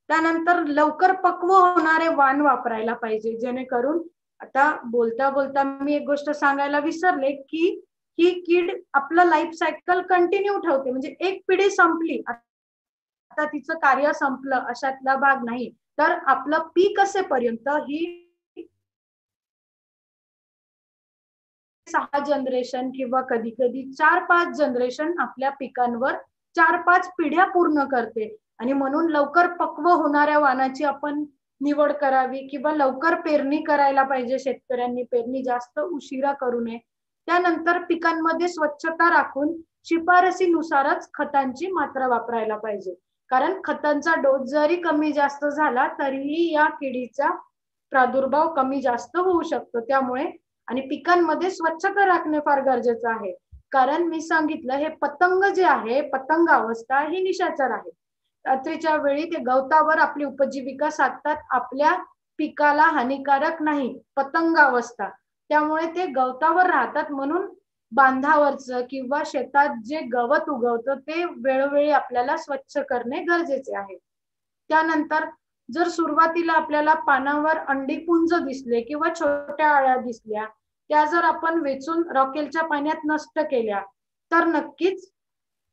त्यानंतर लवकर पक्व होणारे वाण वापरायला पाहिजे, जेणेकरून आता बोलता बोलता मी एक गोष्ट सांगायला विसरले की ही कीड आपलं लाईफ सायकल कंटिन्यू ठेवते. म्हणजे एक पिढी संपली आता तिचं कार्य संपलं अशातला भाग नाही. तर आपलं पीक असेपर्यंत ही 6 जनरेशन किंवा कधी कधी 4-5 जनरेशन आपल्या पिकांवर 4-5 पिढ्या पूर्ण करते. आणि म्हणून लवकर पक्व होणाऱ्या वाणाची आपण निवड करावी किंवा लवकर पेरणी करायला पाहिजे. शेतकऱ्यांनी पेरणी जास्त उशिरा करू नये. त्यानंतर पिकांमध्ये स्वच्छता राखून शिफारसीनुसारच खतांची मात्रा वापरायला पाहिजे, कारण खतांचा डोस जरी कमी जास्त झाला तरीही या किडीचा प्रादुर्भाव कमी जास्त होऊ शकतो. त्यामुळे आणि पिकांमध्ये स्वच्छता राखणे फार गरजेचं आहे, कारण मी सांगितलं हे पतंग जे आहे, पतंग अवस्था ही निशाचर आहे. रात्रीच्या वेळी ते गवतावर आपली उपजीविका साधतात, आपल्या पिकाला हानिकारक नाही पतंग अवस्था, त्यामुळे ते गवतावर राहतात. म्हणून बांधावरचं किंवा शेतात जे गवत उगवतं ते वेळोवेळी आपल्याला स्वच्छ करणे गरजेचे आहे. त्यानंतर जर सुरुवातीला आपल्याला पानावर अंडीपुंज दिसले किंवा छोट्या आळ्या दिसल्या, त्या जर आपण वेचून रॉकेलच्या पाण्यात नष्ट केल्या तर नक्कीच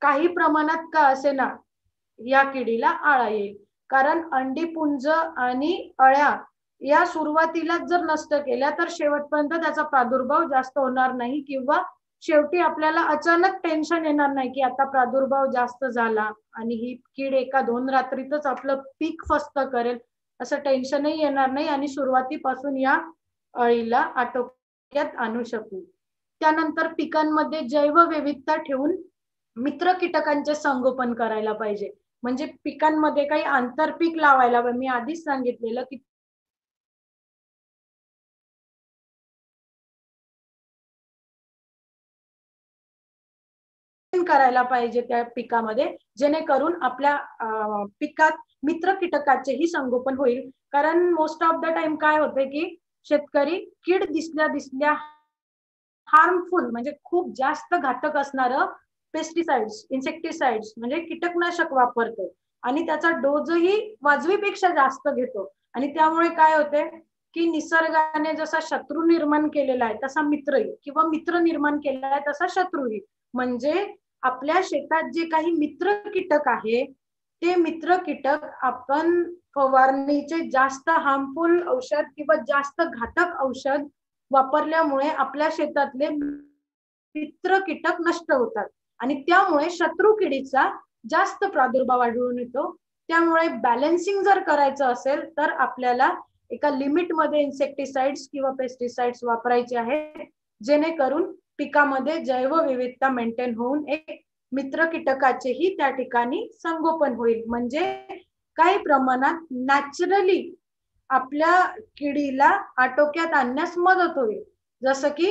काही प्रमाणात का असेना या किडीला आळा येईल. कारण अंडीपुंज आणि अळ्या या सुरुवातीला जर नष्ट केल्या तर शेवटपर्यंत त्याचा प्रादुर्भाव जास्त होणार नाही, किंवा शेवटी आपल्याला अचानक टेन्शन येणार नाही की आता प्रादुर्भाव जास्त झाला आणि ही कीड 1-2 रात्रीतच आपलं पीक फस्त करेल, असं टेन्शनही येणार नाही आणि सुरुवातीपासून या अळीला आटोक्यात आणू शकू. त्यानंतर पिकांमध्ये जैवविविधता ठेवून मित्र कीटकांचे संगोपन करायला पाहिजे. म्हणजे पिकांमध्ये काही आंतरपीक लावायला, मी आधीच सांगितलेलं की करायला पाहिजे त्या पिकामध्ये, जेणेकरून आपल्या पिकात मित्र कीटकाचेही संगोपन होईल. कारण मोस्ट ऑफ द टाइम काय होते की शेतकरी कीड दिसल्या हार्मफुल म्हणजे खूप जास्त घातक असणारं पेस्टिसाइड्स, इन्सेक्टिसाइड्स म्हणजे कीटकनाशक वापरतो आणि त्याचा डोजही वाजवीपेक्षा जास्त घेतो. आणि त्यामुळे काय होते की निसर्गाने जसा शत्रू निर्माण केलेला आहे तसा मित्रही, किंवा मित्र निर्माण केलेला आहे तसा शत्रूही. म्हणजे आपल्या शेतात जे काही मित्र कीटक आहे ते मित्र कीटक आपण फवारणीचे जास्त हार्मफुल औषध किंवा जास्त घातक औषध वापरल्यामुळे आपल्या शेतातले मित्र कीटक नष्ट होतात आणि त्यामुळे शत्रू किडीचा जास्त प्रादुर्भाव आढळून येतो. त्यामुळे बॅलन्सिंग जर करायचं असेल तर आपल्याला एका लिमिटमध्ये इन्सेक्टिसाइड्स किंवा पेस्टिसाइड्स वापरायचे आहेत, जेणेकरून पिकामध्ये जैवविविधता मेंटेन होऊन एक मित्र कीटकाचेही त्या ठिकाणी संगोपन होईल. म्हणजे काही प्रमाणात नॅचरली आपल्या किडीला आटोक्यात आणण्यास मदत होईल. जसं की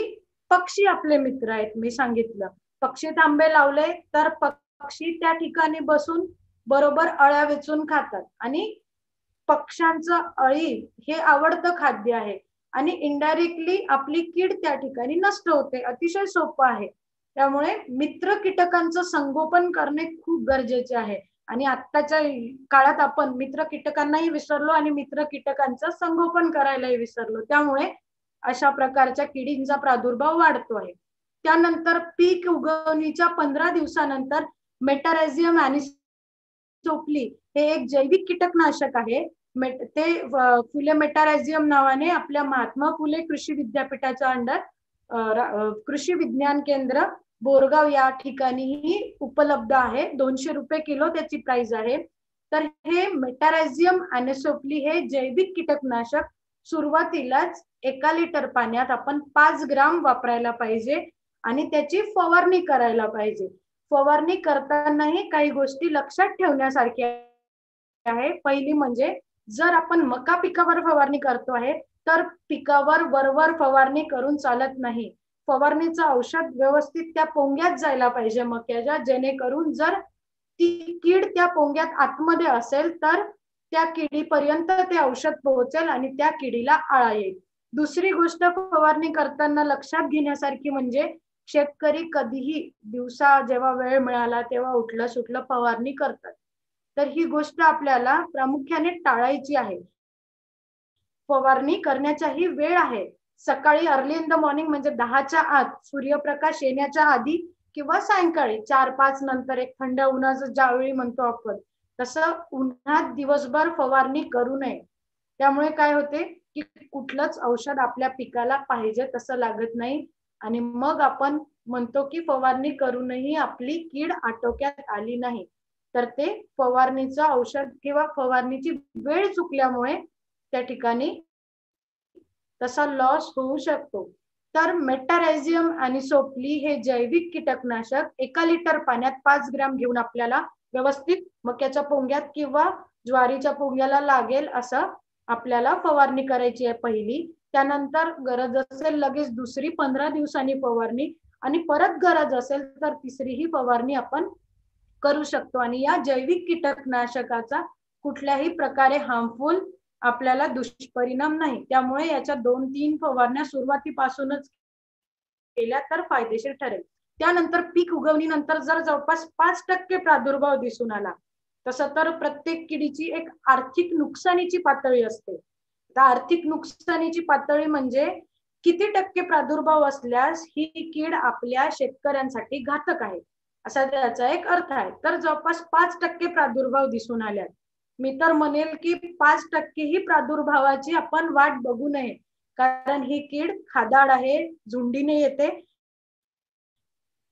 पक्षी आपले मित्र आहेत, मी सांगितलं पक्षी थांबे लावले तर पक्षी त्या ठिकाणी बसून बरोबर अळ्या वेचून खातात आणि पक्ष्यांचं अळी हे आवडतं खाद्य आहे आणि इनडायरेक्टली आपली कीड त्या ठिकाणी नष्ट होते. अतिशय सोपं आहे. त्यामुळे मित्र कीटकांचं संगोपन करणे खूप गरजेचे आहे आणि आत्ताच्या काळात आपण मित्र कीटकांनाही विसरलो आणि मित्र कीटकांचं संगोपन करायलाही विसरलो. त्यामुळे अशा प्रकारच्या किडींचा प्रादुर्भाव वाढतो आहे. त्यानंतर पीक उगवणीच्या 15 दिवसानंतर मेटारायझियम एनिसोप्ली हे एक जैविक कीटकनाशक आहे. ते फुले मेटारायझियम नावाने आपल्या महात्मा फुले कृषी विद्यापीठाच्या अंडर कृषी विज्ञान केंद्र बोरगाव या ठिकाणीही उपलब्ध आहे. 200 रुपये किलो त्याची प्राइस आहे. तर हे मेटारायझियम एनिसोप्ली हे जैविक कीटकनाशक सुरुवातीलाच 1 लिटर पाण्यात आपण 5 ग्राम वापरायला पाहिजे आणि त्याची फवारणी करायला पाहिजे. फवारणी करतानाही काही गोष्टी लक्षात ठेवण्यासारख्या आहे. पहिली म्हणजे जर आपण मका पिकावर फवारणी करतो आहे तर पिकावर वरवर फवारणी करून चालत नाही. फवारणीचं औषध व्यवस्थित त्या पोंग्यात जायला पाहिजे मक्याच्या, जेणेकरून जर ती कीड त्या पोंग्यात आतमध्ये असेल तर त्या किडीपर्यंत ते औषध पोहोचेल आणि त्या किडीला आळा येईल. दुसरी गोष्ट फवारणी करताना लक्षात घेण्यासारखी म्हणजे शेतकरी कधीही दिवसा जेव्हा वेळ मिळाला तेव्हा उठलं सुटलं फवारणी करतात. तर ही गोष्ट आपल्याला प्रामुख्याने टाळायची आहे. फवारणी करण्याचाही वेळ आहे. सकाळी अर्ली इन द मॉर्निंग म्हणजे 10च्या आत, सूर्यप्रकाश येण्याच्या आधी किंवा सायंकाळी 4-5 नंतर एक थंड उन्हाचं ज्यावेळी म्हणतो आपण तसं उन्हात दिवसभर फवारणी करू नये. त्यामुळे काय होते की कुठलंच औषध आपल्या पिकाला पाहिजे तसं लागत नाही आणि मग आपण म्हणतो की फवारणी करूनही आपली कीड आटोक्यात आली नाही. तर ते फवारणीचं औषध किंवा फवारणीची वेळ चुकल्यामुळे त्या ठिकाणी तसा लॉस होऊ शकतो. तर मेटारायझियम एनिसोप्ली हे जैविक कीटकनाशक 1 लिटर पाण्यात 5 ग्राम घेऊन आपल्याला व्यवस्थित मक्याच्या पोंग्यात किंवा ज्वारीच्या पोंग्याला लागेल असं आपल्याला फवारणी करायची आहे पहिली. त्यानंतर गरज असेल लगेच दुसरी 15 दिवसांनी फवारणी आणि परत गरज असेल तर तिसरीही फवारणी आपण करू शकतो. आणि या जैविक कीटकनाशकाचा कुठल्याही प्रकारे हार्मफुल आपल्याला दुष्परिणाम नाही. त्यामुळे याच्या 2-3 फवारण्या सुरुवातीपासूनच केल्या तर फायदेशीर ठरेल. त्यानंतर पीक उगवणीनंतर जर जवळपास 5% प्रादुर्भाव दिसून आला तसं तर प्रत्येक किडीची एक आर्थिक नुकसानीची पातळी असते. आर्थिक नुकसानीची पातळी म्हणजे किती टक्के प्रादुर्भाव असल्यास ही कीड आपल्या शेतकऱ्यांसाठी घातक आहे असा त्याचा एक अर्थ आहे. तर जवळपास 5% प्रादुर्भाव दिसून आल्यात. मी तर म्हणेल की 5% ही प्रादुर्भावाची आपण वाट बघू नये, कारण ही कीड खादाड आहे, झुंडीने येते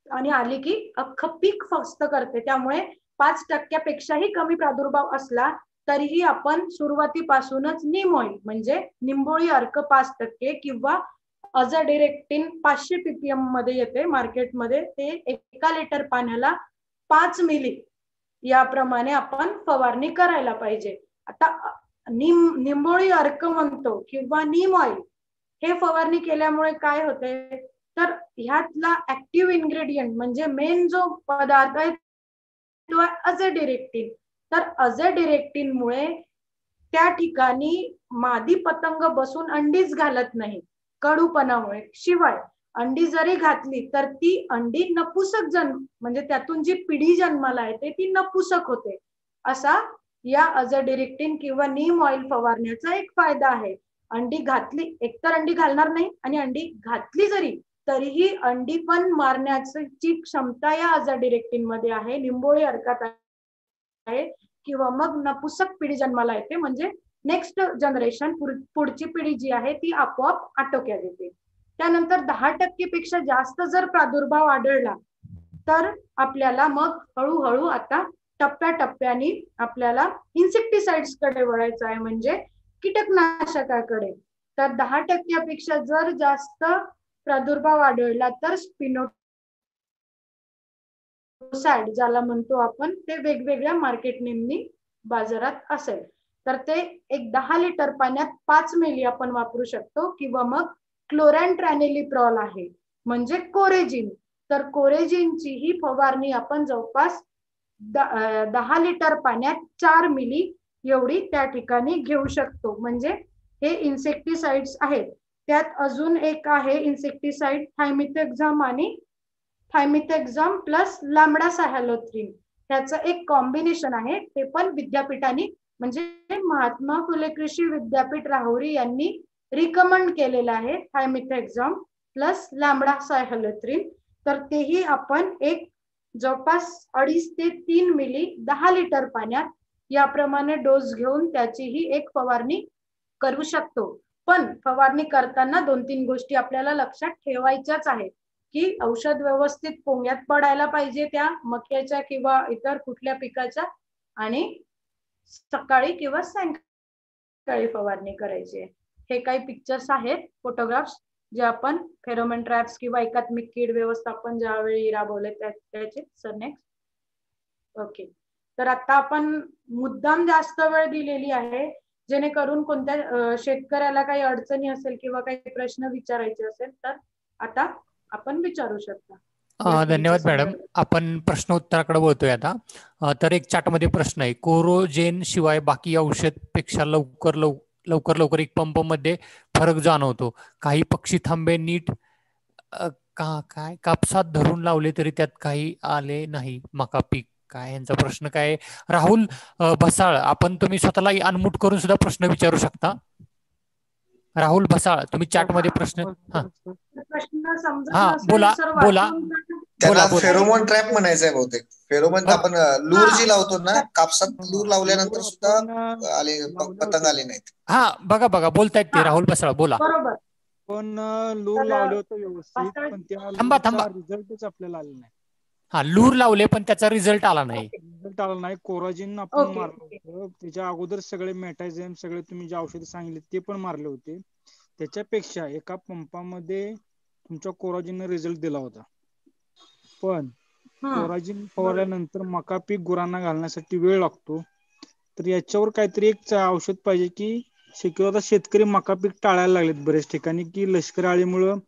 आणि आली की अख्खं पीक फस्त करते. त्यामुळे 5%पेक्षाही कमी प्रादुर्भाव असला तरीही आपण सुरुवातीपासूनच नीम ऑइल म्हणजे निंबोळी अर्क 5% किंवा अझाडिरेक्टिन 500 ppm मध्ये येते मार्केटमध्ये, ते 1 लिटर पाण्याला 5 मिली याप्रमाणे आपण फवारणी करायला पाहिजे. आता निंबोळी अर्क म्हणतो किंवा नीम ऑइल हे फवारणी केल्यामुळे काय होते तर ह्यातला ऍक्टिव्ह इन्ग्रेडियंट म्हणजे मेन जो पदार्थ आहे तो अझाडिरेक्टिन. तर अझाडिरेक्टिन मुळे त्या ठिकाणी मादी पतंग बसून अंडीच घालत नाही कडूपणामुळे. शिवाय अंडी जरी घातली तर ती अंडी नपुसक जन्म म्हणजे त्यातून जी पिढी जन्माला येते ती नपुसक होते. असा या अझाडिरेक्टिन किंवा नीम ऑइल फवारण्याचा एक फायदा आहे. अंडी घातली एकतर अंडी घालणार नाही आणि अंडी घातली जरी तरीही अंडी पण मारण्याची क्षमता या अझाडिरेक्टिनमध्ये आहे, लिंबोळी अर्कात आहे, किंवा मग नपुसक पिढी जन्माला येते, म्हणजे नेक्स्ट जनरेशन, पुढची पिढी जी आहे ती आपोआप आटोक्यात येते. त्यानंतर 10% पेक्षा जास्त जर प्रादुर्भाव आढळला तर आपल्याला मग हळूहळू आता टप्प्याटप्प्याने आपल्याला इन्सेक्टिसाइड्स कडे वळायचं आहे, म्हणजे कीटकनाशकाकडे. तर 10% पेक्षा जर जास्त प्रादुर्भाव आढळला तर स्पिनोसाइड ज्याला म्हणतो आपण, ते वेगवेगळ्या मार्केट नेमनी बाजारात असेल तर ते एक 10 लिटर पाण्यात 5 मिली आपण वापरू शकतो, किंवा मग क्लोरॅन्ट्रॅनिलिप्रॉल आहे म्हणजे कोरेजिन. तर कोरेजिनची ही फवारणी आपण जवळपास 10 लिटर पाण्यात 4 मिली एवढी त्या ठिकाणी घेऊ शकतो. म्हणजे हे इन्सेक्टिसाइड्स आहेत. त्यात अजून एक आहे इन्सेक्टिसाइड थायमिथॅक्झाम आणि थायमिथॅक्झाम प्लस लॅम्बडासायहॅलोथ्रिन, त्याचं एक कॉम्बिनेशन आहे. ते पण विद्यापीठाने म्हणजे महात्मा फुले कृषी विद्यापीठ राहुरी यांनी रिकमेंड केलेलं आहे, थायमिथॅक्झाम प्लस लॅम्बडासायहॅलोथ्रिन. तर तेही आपण एक जवळपास 2.5 ते 3 मिली 10 लिटर पाण्यात याप्रमाणे डोस घेऊन त्याचीही एक फवारणी करू शकतो. पण फवारणी करताना 2-3 गोष्टी आपल्याला लक्षात ठेवायच्याच आहेत, की औषध व्यवस्थित पोंग्यात पडायला पाहिजे त्या मक्याच्या किंवा इतर कुठल्या पिकाच्या, आणि सकाळी किंवा सायंकाळी फवारणी करायची. हे काही पिक्चर्स आहेत, फोटोग्राफ्स, जे आपण फेरोमोन ट्रॅप्स किंवा एकात्मिक कीड व्यवस्थापन ज्यावेळी राबवले त्याचे. Sir next. ओके, तर आता आपण मुद्दाम जास्त वेळ दिलेली आहे जेणेकरून कोणत्या शेतकऱ्याला काही अडचणी असेल किंवा काही प्रश्न विचारायचे असेल तर आता आपण विचारू शकता. धन्यवाद मॅडम. आपण प्रश्न उत्तराकडे वळतोय आता. तर एक चार्टमध्ये प्रश्न आहे, कोरोजेन शिवाय बाकी औषध पेक्षा लवकर एक पंप मध्ये फरक जाणवतो. काही पक्षी थांबे नीट काय कापसात धरून लावले तरी त्यात काही आले नाही. मका पीक काय, यांचा प्रश्न काय? राहुल भसाळ, तुम्ही स्वतःला अनम्यूट करून सुद्धा प्रश्न विचारू शकता. राहुल भसाळ, तुम्ही चॅट मध्ये प्रश्न बोला. त्याला फेरोमोन ट्रॅप म्हणायचं आहे बहुतेक. फेरोमोन आपण लूर जी लावतो ना, कापसात लूर लावल्यानंतर सुद्धा आले पतंग आले नाहीत. बघा बोलतायत ते. राहुल भसाळ बोला. बरोबर, पण लूर लावले होते व्यवस्थित, पण त्या रिझल्टच आपल्याला आले नाही. लूर लावले पण त्याचा रिझल्ट आला नाही. रिझल्ट आला नाही. कोराजिन आपण मारलं होतं, त्याच्या अगोदर सगळे मेटाझेम सगळे तुम्ही जे औषध सांगितले ते पण मारले होते. त्याच्यापेक्षा एका पंपामध्ये तुमच्या कोराजिनने रिझल्ट दिला होता. पण कोराजिन फवारल्यानंतर मका पीक गुरांना घालण्यासाठी वेळ लागतो. तर याच्यावर काहीतरी एक औषध पाहिजे की आता शेतकरी मका पीक टाळायला लागलेत बरेच ठिकाणी, की लष्करी अळीमुळं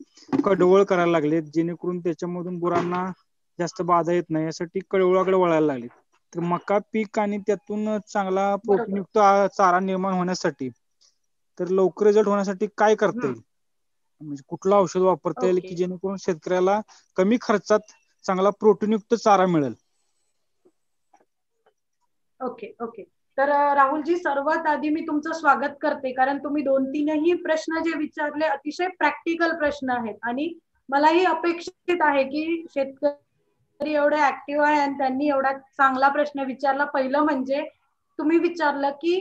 कडवळ करायला लागलेत, जेणेकरून त्याच्यामधून गुरांना जास्त बाधा येत नाही यासाठी कडवळाकडे वळायला लागले. तर मका पीक आणि त्यातून चांगला प्रोटीनयुक्त चारा निर्माण होण्यासाठी, तर लवकर रिझल्ट होण्यासाठी काय करता येईल, म्हणजे कुठलं औषध वापरता येईल की जेणेकरून शेतकऱ्याला कमी खर्चात चांगला प्रोटीनयुक्त चारा मिळेल? ओके. तर राहुलजी, सर्वात आधी मी तुमचं स्वागत करते, कारण तुम्ही 2-3 प्रश्न जे विचारले अतिशय प्रॅक्टिकल प्रश्न आहेत, आणि मलाही अपेक्षित आहे की शेतकरी एवढे ऍक्टिव्ह आहे आणि त्यांनी एवढा चांगला प्रश्न विचारला. पहिलं म्हणजे तुम्ही विचारलं की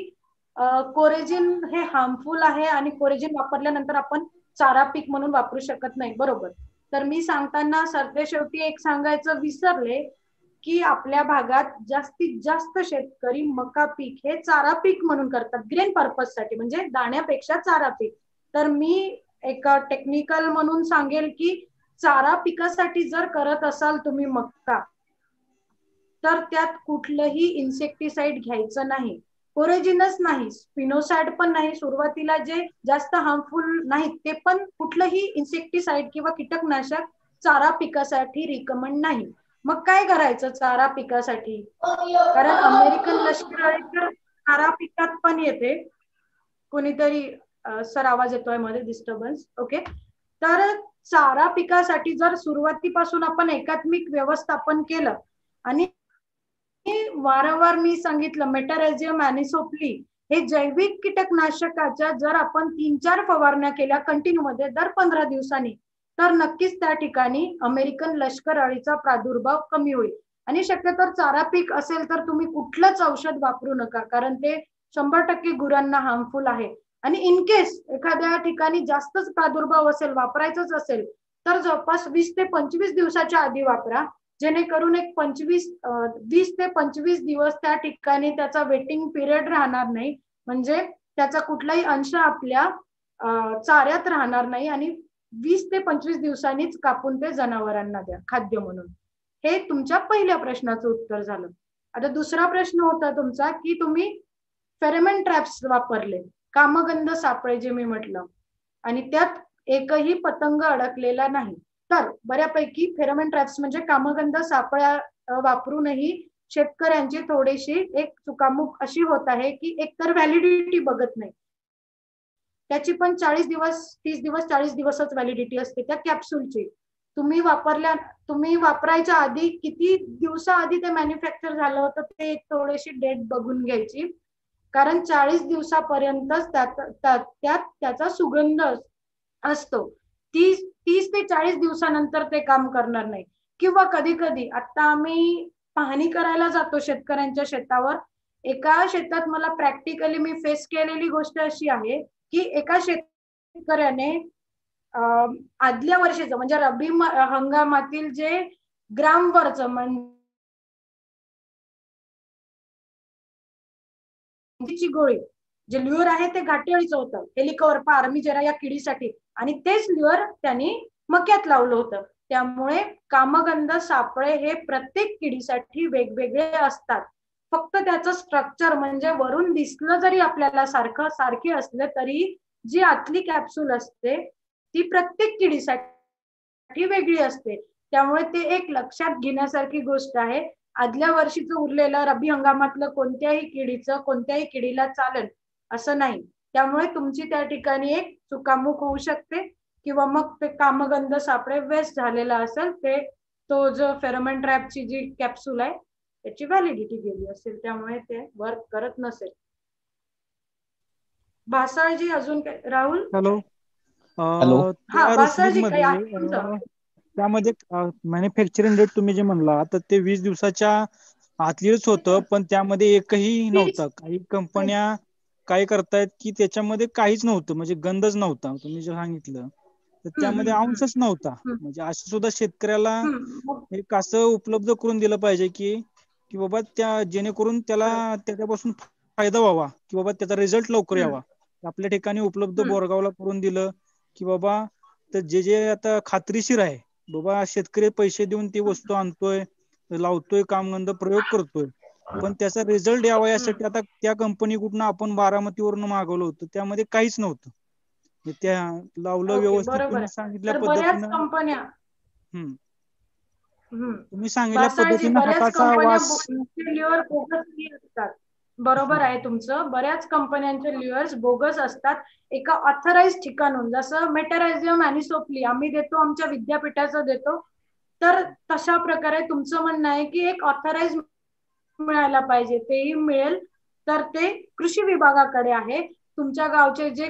कोरेजिन हे हार्मफुल आहे आणि कोरेजिन वापरल्यानंतर आपण चारा पीक म्हणून वापरू शकत नाही, बरोबर. तर मी सांगताना सरतेशेवटी एक सांगायचं विसरले की आपल्या भागात जास्तीत जास्त शेतकरी मका पीक हे चारा पीक म्हणून करतात, ग्रेन पर्पज साठी, म्हणजे दाण्यापेक्षा चारा पीक. तर मी एक टेक्निकल म्हणून सांगेल की चारा पिकासाठी जर करत असाल तुम्ही मका, तर त्यात कुठलंही इन्सेक्टिसाइड घ्यायचं नाही, कोरेजिनच नाही, स्पिनोसाइड पण नाही, सुरुवातीला जे जास्त हार्मफुल नाहीत ते पण कुठलंही इन्सेक्टिसाइड किंवा कीटकनाशक चारा पिकासाठी रिकमेंड नाही. मग काय करायचं चारा पिकासाठी? कारण अमेरिकन लष्करी चारा पिकात पण येते. कोणीतरी सर आवाज येतोय मध्ये, डिस्टर्बन्स. ओके, तर चारा पिकासाठी जर सुरुवातीपासून आपण एकात्मिक व्यवस्थापन केलं आणि वारंवार मी सांगितलं मेटारेझियम अॅनिसोप्ली हे जैविक कीटकनाशकाच्या जर आपण 3-4 फवारण्या केल्या कंटिन्यू मध्ये दर 15 दिवसांनी, तर नक्कीच त्या ठिकाणी अमेरिकन लष्कर अळीचा प्रादुर्भाव कमी होईल. आणि शक्यतो चारा पीक असेल तर तुम्ही कुठलंच औषध वापरू नका, कारण ते 100% गुरांना हार्मफुल आहे. आणि इन केस एखाद्या ठिकाणी जास्तच प्रादुर्भाव असेल, वापरायचंच असेल, तर जवळपास 20 ते 25 दिवसाच्या आधी वापरा, जेणेकरून एक 20 ते 25 दिवस त्या ठिकाणी त्याचा वेटिंग पिरियड राहणार नाही, म्हणजे त्याचा कुठलाही अंश आपल्या चाऱ्यात राहणार नाही. आणि 20 ते 25 दिवसांनीच कापून ते जनावरांना द्या खाद्य म्हणून. हे तुमच्या पहिल्या प्रश्नाचं उत्तर झालं. आता दुसरा प्रश्न होता तुमचा की तुम्ही फेरोमोन ट्रॅप्स वापरले, कामगंध सापळे जे मी म्हटलं, आणि त्यात एकही पतंग अडकलेला नाही. तर बऱ्यापैकी फेरोमोन ट्रॅप्स म्हणजे कामगंध सापळ्या वापरूनही शेतकऱ्यांची थोडीशी एक चुकामुक अशी होत आहे की एकतर व्हॅलिडिटी बघत नाही, त्याची पण 40 दिवस 30 दिवस 40 दिवसच व्हॅलिडिटी असते त्या कॅप्सूलची. तुम्ही वापरायच्या आधी किती दिवसाआधी ते मॅन्युफॅक्चर झालं होतं ते थोडीशी डेट बघून घ्यायची, कारण 40 दिवसापर्यंतच त्याचा सुगंध असतो. 30 ते 40 दिवसानंतर ते काम करणार नाही. किंवा कधी कधी आता आम्ही पाहणी करायला जातो शेतकऱ्यांच्या शेतावर, एका शेतात मला प्रॅक्टिकली मी फेस केलेली गोष्ट अशी आहे की एका शेतकऱ्याने आदल्या वर्षीचं म्हणजे रब्बी हंगामातील जे ग्रामवरचं म्हणजे गोळी जे ल्युअर आहे ते घाटी अळीचं होतं, हेलिकोवर्पा आर्मिजेरा या किडीसाठी, आणि तेच ल्युअर त्यांनी मक्यात लावलं होतं. त्यामुळे कामगंध सापळे हे प्रत्येक किडीसाठी वेगवेगळे असतात. फक्त त्याचं स्ट्रक्चर म्हणजे वरून दिसलं जरी आपल्याला सारखे असले तरी जी आतली कॅप्सूल असते ती प्रत्येक किडीसाठी वेगळी असते. त्यामुळे ते एक लक्षात घेण्यासारखी गोष्ट आहे. आदल्या वर्षीचं उरलेलं रब्बी हंगामातलं कोणत्याही किडीला चालेल असं नाही. त्यामुळे तुमची त्या ठिकाणी एक चुकामुक होऊ शकते, किंवा मग ते कामगंध सापळे वेस्ट झालेला असेल, तो जो फेरोमोन ट्रॅपची जी कॅप्सूल आहे त्याची व्हॅलिडिटी गेली असेल, त्यामुळे ते वर्क करत नसेल. भासाळजी अजून काय? राहुल हॅलो. हा भासाळजी काही आहे तुमचं? त्यामध्ये मॅन्युफॅक्चरिंग डेट तुम्ही जे म्हणला तर ते 20 दिवसाच्या आतलीच होतं, पण त्यामध्ये एकही नव्हतं. काही कंपन्या काय करतायत की त्याच्यामध्ये काहीच नव्हतं, म्हणजे गंधच नव्हता. तुम्ही जे सांगितलं तर त्यामध्ये अंशच नव्हता. म्हणजे असं सुद्धा शेतकऱ्याला एक असं उपलब्ध करून दिलं पाहिजे की बाबा त्या जेणेकरून त्याला त्याच्यापासून फायदा व्हावा, की बाबा त्याचा रिझल्ट लवकर यावा. आपल्या ठिकाणी उपलब्ध बोरगावला करून दिलं की बाबा तर जे आता खात्रीशीर आहे, बाबा शेतकरी पैसे देऊन ती वस्तू आणतोय, लावतोय, कामगंध प्रयोग करतोय, पण त्याचा रिझल्ट यावा यासाठी आता त्या कंपनीकडून आपण बारामतीवरून मागवलं होतं, त्यामध्ये काहीच नव्हतं. त्या लावलं व्यवस्थित तुम्ही सांगितल्या पद्धतीनं, तुम्ही सांगितल्या पद्धतीनं हाताचा वास. लिव्हर बोगस असतात. बरोबर आहे तुमचं. बऱ्याच कंपन्यांचे लिव्हर्स बोगस असतात एका ऑथराइज ठिकाणून. जसं मेटरायझियम अॅनिसोप्ली आम्ही देतो, आमच्या विद्यापीठाचं देतो, तर तशा प्रकारे तुमचं म्हणणं आहे की एक ऑथराइज मिळायला पाहिजे. तेही मिळेल तर ते कृषी विभागाकडे आहे. तुमच्या गावचे जे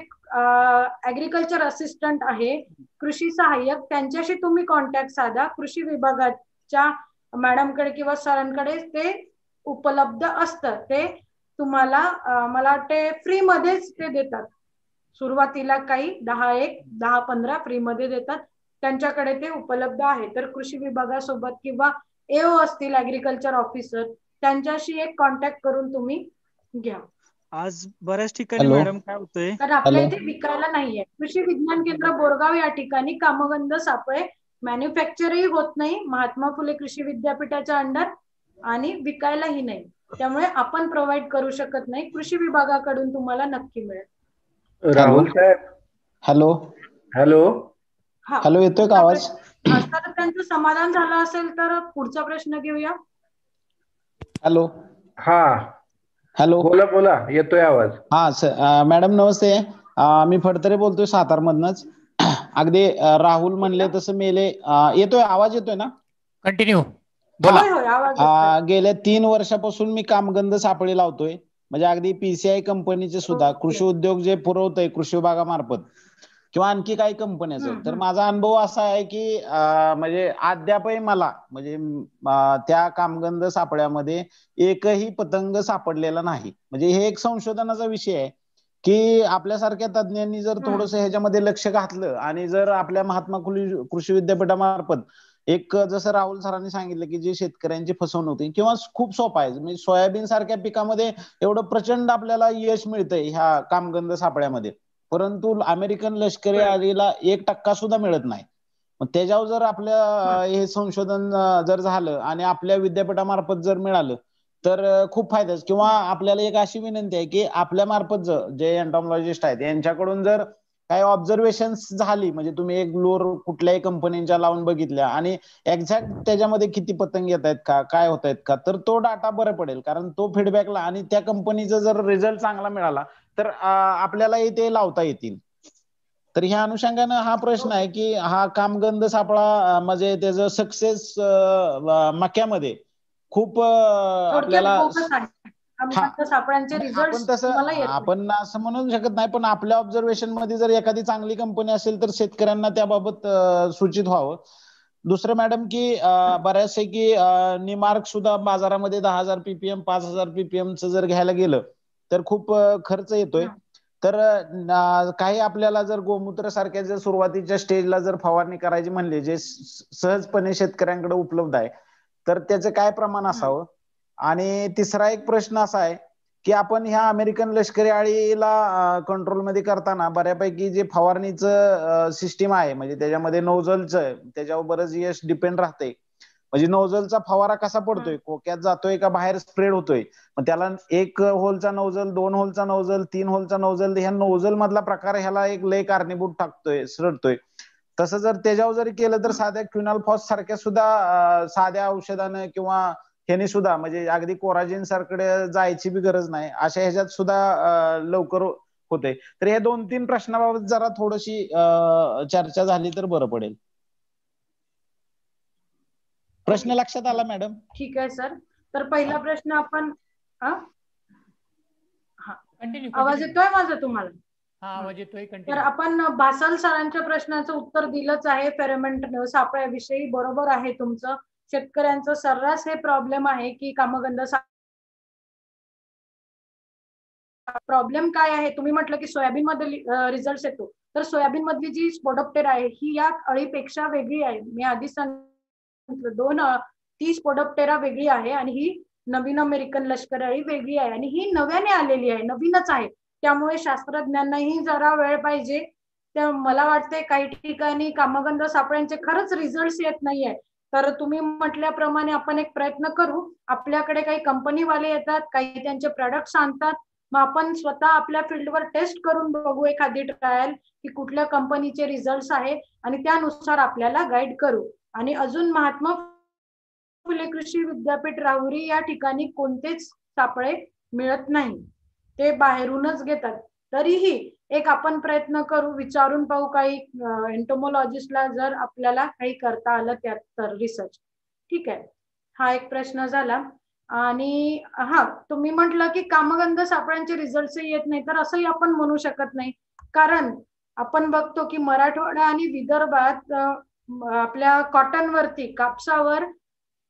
ऍग्रिकल्चर असिस्टंट आहे, कृषी सहाय्यक, त्यांच्याशी तुम्ही कॉन्टॅक्ट साधा. कृषी विभागाच्या मॅडमकडे किंवा सरांकडे ते उपलब्ध असतं. ते तुम्हाला मला वाटते फ्री मध्येच ते देतात. सुरुवातीला काही 10-15 फ्री मध्ये देतात. त्यांच्याकडे ते उपलब्ध आहे. तर कृषी विभागासोबत किंवा एओ असतील ऍग्रिकल्चर ऑफिसर, त्यांच्याशी एक कॉन्टॅक्ट करून तुम्ही घ्या. आज बऱ्याच ठिकाणी मॅडम काय होतंय, तर आपल्या इथे विकायला नाहीये. कृषी विज्ञान केंद्र बोरगाव या ठिकाणी कामगंध सापळे मॅन्युफॅक्चरही होत नाही महात्मा फुले कृषी विद्यापीठाच्या अंडर, आणि विकायलाही नाही. त्यामुळे आपण प्रोव्हाइड करू शकत नाही. कृषी विभागाकडून तुम्हाला नक्की मिळेल. राहुल साहेब, हॅलो हॅलो हॅलो, येतोय का आवाज? तर त्यांचं समाधान झालं असेल तर पुढचा प्रश्न घेऊया. हॅलो. हा हॅलो, बोला बोला, येतोय आवाज. हा मॅडम नमस्ते. मी फडतरे बोलतोय सातारमधनच. अगदी राहुल म्हणले तसं मेले. येतोय आवाज? येतोय ना? कंटिन्यू. गेल्या 3 वर्षापासून मी कामगंध सापळे लावतोय. म्हणजे अगदी PCI कंपनीचे सुद्धा कृषी उद्योग जे पुरवतोय कृषी विभागामार्फत, किंवा आणखी काही कंपन्याचं. तर माझा अनुभव असा आहे की म्हणजे अद्यापही मला म्हणजे त्या कामगंध सापळ्यामध्ये एकही पतंग सापडलेला नाही. म्हणजे हे एक संशोधनाचा विषय आहे की आपल्यासारख्या तज्ञांनी जर थोडंसं ह्याच्यामध्ये लक्ष घातलं आणि जर आपल्या महात्मा कृषी विद्यापीठामार्फत एक जसं राहुल सरांनी सांगितलं की जे शेतकऱ्यांची फसवणूक होती किंवा खूप सोपं आहे, म्हणजे सोयाबीन सारख्या पिकामध्ये एवढं प्रचंड आपल्याला यश मिळतंय ह्या कामगंध सापळ्यामध्ये, परंतु अमेरिकन लष्करी आगीला 1% सुद्धा मिळत नाही. मग त्याच्यावर जर आपल्या हे संशोधन जर झालं आणि आपल्या विद्यापीठामार्फत जर मिळालं तर खूप फायदा. किंवा आपल्याला एक अशी विनंती आहे की आपल्या मार्फत जे एंटॉमॉलॉजिस्ट आहेत यांच्याकडून जर काही ऑब्झर्वेशन झाली, म्हणजे तुम्ही एक लूर कुठल्याही कंपनीच्या लावून बघितल्या आणि एक्झॅक्ट त्याच्यामध्ये किती पतंग येत आहेत का, काय होत आहेत का, तर तो डाटा बरं पडेल. कारण तो फीडबॅकला आणि त्या कंपनीचा जर रिझल्ट चांगला मिळाला तर आपल्यालाही ते लावता येतील. तर ह्या अनुषंगानं हा प्रश्न आहे की हा कामगंध सापळा म्हणजे त्याचं सक्सेस मक्यामध्ये खूप आपल्याला आपण तसं आपण असं म्हणू शकत नाही, पण आपल्या ऑब्झर्वेशन मध्ये जर एखादी चांगली कंपनी असेल तर शेतकऱ्यांना त्याबाबत सूचित व्हावं. दुसरं मॅडम की बऱ्याचशे की निमार्क सुद्धा बाजारामध्ये 10,000 ppm 5,000 ppm जर घ्यायला गेलं तर खूप खर्च येतोय. तर काही आपल्याला जर गोमूत्र सारख्या जर सुरुवातीच्या स्टेजला जर फवारणी करायची म्हणली जे सहजपणे शेतकऱ्यांकडे उपलब्ध आहे तर त्याचं काय प्रमाण असावं. आणि तिसरा एक प्रश्न असा आहे की आपण ह्या अमेरिकन लष्करी आळीला कंट्रोलमध्ये करताना बऱ्यापैकी जे फवारणीचं सिस्टीम आहे म्हणजे त्याच्यामध्ये नोझलचं त्याच्यावर बरंच यश डिपेंड राहते. म्हणजे नोझलचा फवारा कसा पडतोय, कोक्यात जातोय का बाहेर स्प्रेड होतोय, मग त्याला 1 होलचा नोझल 2 होलचा नोझल 3 होलचा नोझल, ह्या नोझल मधला प्रकार ह्याला एक लय कारणीभूत टाकतोय सरतोय. तसं जर त्याच्यावर जरी केलं तर साध्या क्विनॉल-फॉस सारख्या सुद्धा साध्या औषधानं किंवा ह्याने सुद्धा म्हणजे अगदी कोराजिन सारखे जायची बी गरज नाही, अशा ह्याच्यात सुद्धा लवकर होते. तर या 2-3 प्रश्नाबाबत जरा थोडीशी चर्चा झाली तर बरं पडेल. प्रश्न लक्षात आला मॅडम? ठीक आहे सर. तर पहिला प्रश्न आपण आवाज येतोय माझा तुम्हाला? आवाज येतोय. तर आपण बासल सरांच्या प्रश्नाचं उत्तर दिलंच आहे फेरोमोन सापळ्याविषयी. बरोबर आहे तुमचं. शेतकऱ्यांचं सर्रास हे प्रॉब्लेम आहे की कामगंध प्रॉब्लेम काय आहे. तुम्ही म्हटलं की सोयाबीन मध्ये रिझल्ट येतो, तर सोयाबीन मधली जी स्पोडोप्टेरा आहे ही या अळीपेक्षा वेगळी आहे. मी आधीच सांगितलं ती स्पोडोप्टेरा वेगळी आहे आणि ही नवीन अमेरिकन लष्करी अळी वेगळी आहे आणि ही नव्याने आलेली आहे, नवीनच आहे. त्यामुळे शास्त्रज्ञांनाही जरा वेळ पाहिजे. तर मला वाटते काही ठिकाणी कामगंध सापळ्यांचे खरंच रिझल्ट येत नाहीये. तर तुम्ही म्हटल्याप्रमाणे आपण एक प्रयत्न करू. आपल्याकडे काही कंपनीवाले येतात, काही त्यांचे प्रोडक्ट्स आणतात, मग आपण स्वतः आपल्या फील्डवर टेस्ट करून बघू एखादी ट्रायल की कुठल्या कंपनीचे रिझल्ट आहे आणि त्यानुसार आपल्याला गाईड करू. आणि अजून महात्मा फुले कृषी विद्यापीठ राहुरी या ठिकाणी कोणतेच सापळे मिळत नाही, ते बाहेरूनच घेतात. तरीही एक आपण प्रयत्न करू, विचारून पाहू काही एंटोमॉलॉजिस्टला जर आपल्याला काही करता आलं त्यात तर रिसर्च. ठीक आहे, हा एक प्रश्न झाला. आणि तुम्ही म्हटलं की कामगंध सापळ्यांचे रिझल्ट येत नाही, तर असंही आपण म्हणू शकत नाही. कारण आपण बघतो की मराठवाडा आणि विदर्भात आपल्या कॉटनवरती कापसावर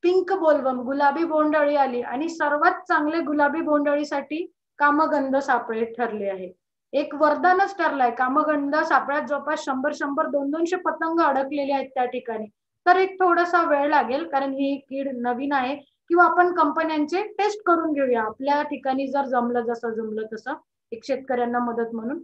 पिंक बोलवर्म गुलाबी बोंडअळी आली आणि सर्वात चांगले गुलाबी बोंडअळीसाठी कामगंध सापळे ठरले आहे. एक वरदानच ठरलाय. कामगंध सापळ्यात जवळपास 100-200 पतंग अडकलेले आहेत त्या ठिकाणी. तर एक थोडासा वेळ लागेल कारण ही कीड नवीन आहे. किंवा आपण कंपन्यांचे टेस्ट करून घेऊया आपल्या ठिकाणी जर जसं जमलं तसं, एक शेतकऱ्यांना मदत म्हणून.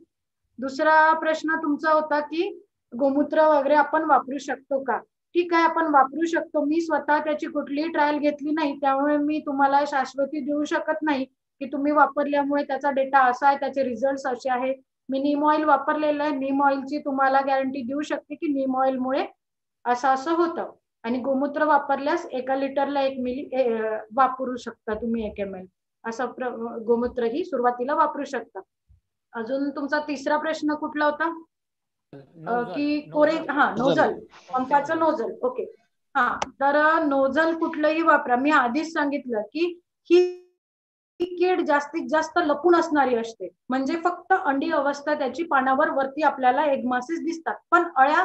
दुसरा प्रश्न तुमचा होता की गोमूत्र वगैरे आपण वापरू शकतो का. ठीक आहे, आपण वापरू शकतो. मी स्वतः त्याची कुठलीही ट्रायल घेतली नाही, त्यामुळे मी तुम्हाला शाश्वती देऊ शकत नाही की तुम्ही वापरल्यामुळे त्याचा डेटा असा आहे, त्याचे रिझल्ट असे आहेत. मी नीम ऑइल वापरलेलं आहे. नीम ऑइलची तुम्हाला गॅरंटी देऊ शकते की नीम ऑइलमुळे असं होतं. आणि गोमूत्र वापरल्यास 1 लिटरला 1 मिली वापरू शकता तुम्ही, 1 ml असं गोमूत्र ही सुरुवातीला वापरू शकता. अजून तुमचा तिसरा प्रश्न कुठला होता की नोझल, पंपाचं नोझल. ओके, तर नोझल कुठलंही वापरा. मी आधीच सांगितलं की ही कीड जास्तीत जास्त लपून असणारी असते, म्हणजे फक्त अंडी अवस्था त्याची पानावर वरती आपल्याला एग मासेस दिसतात, पण अळ्या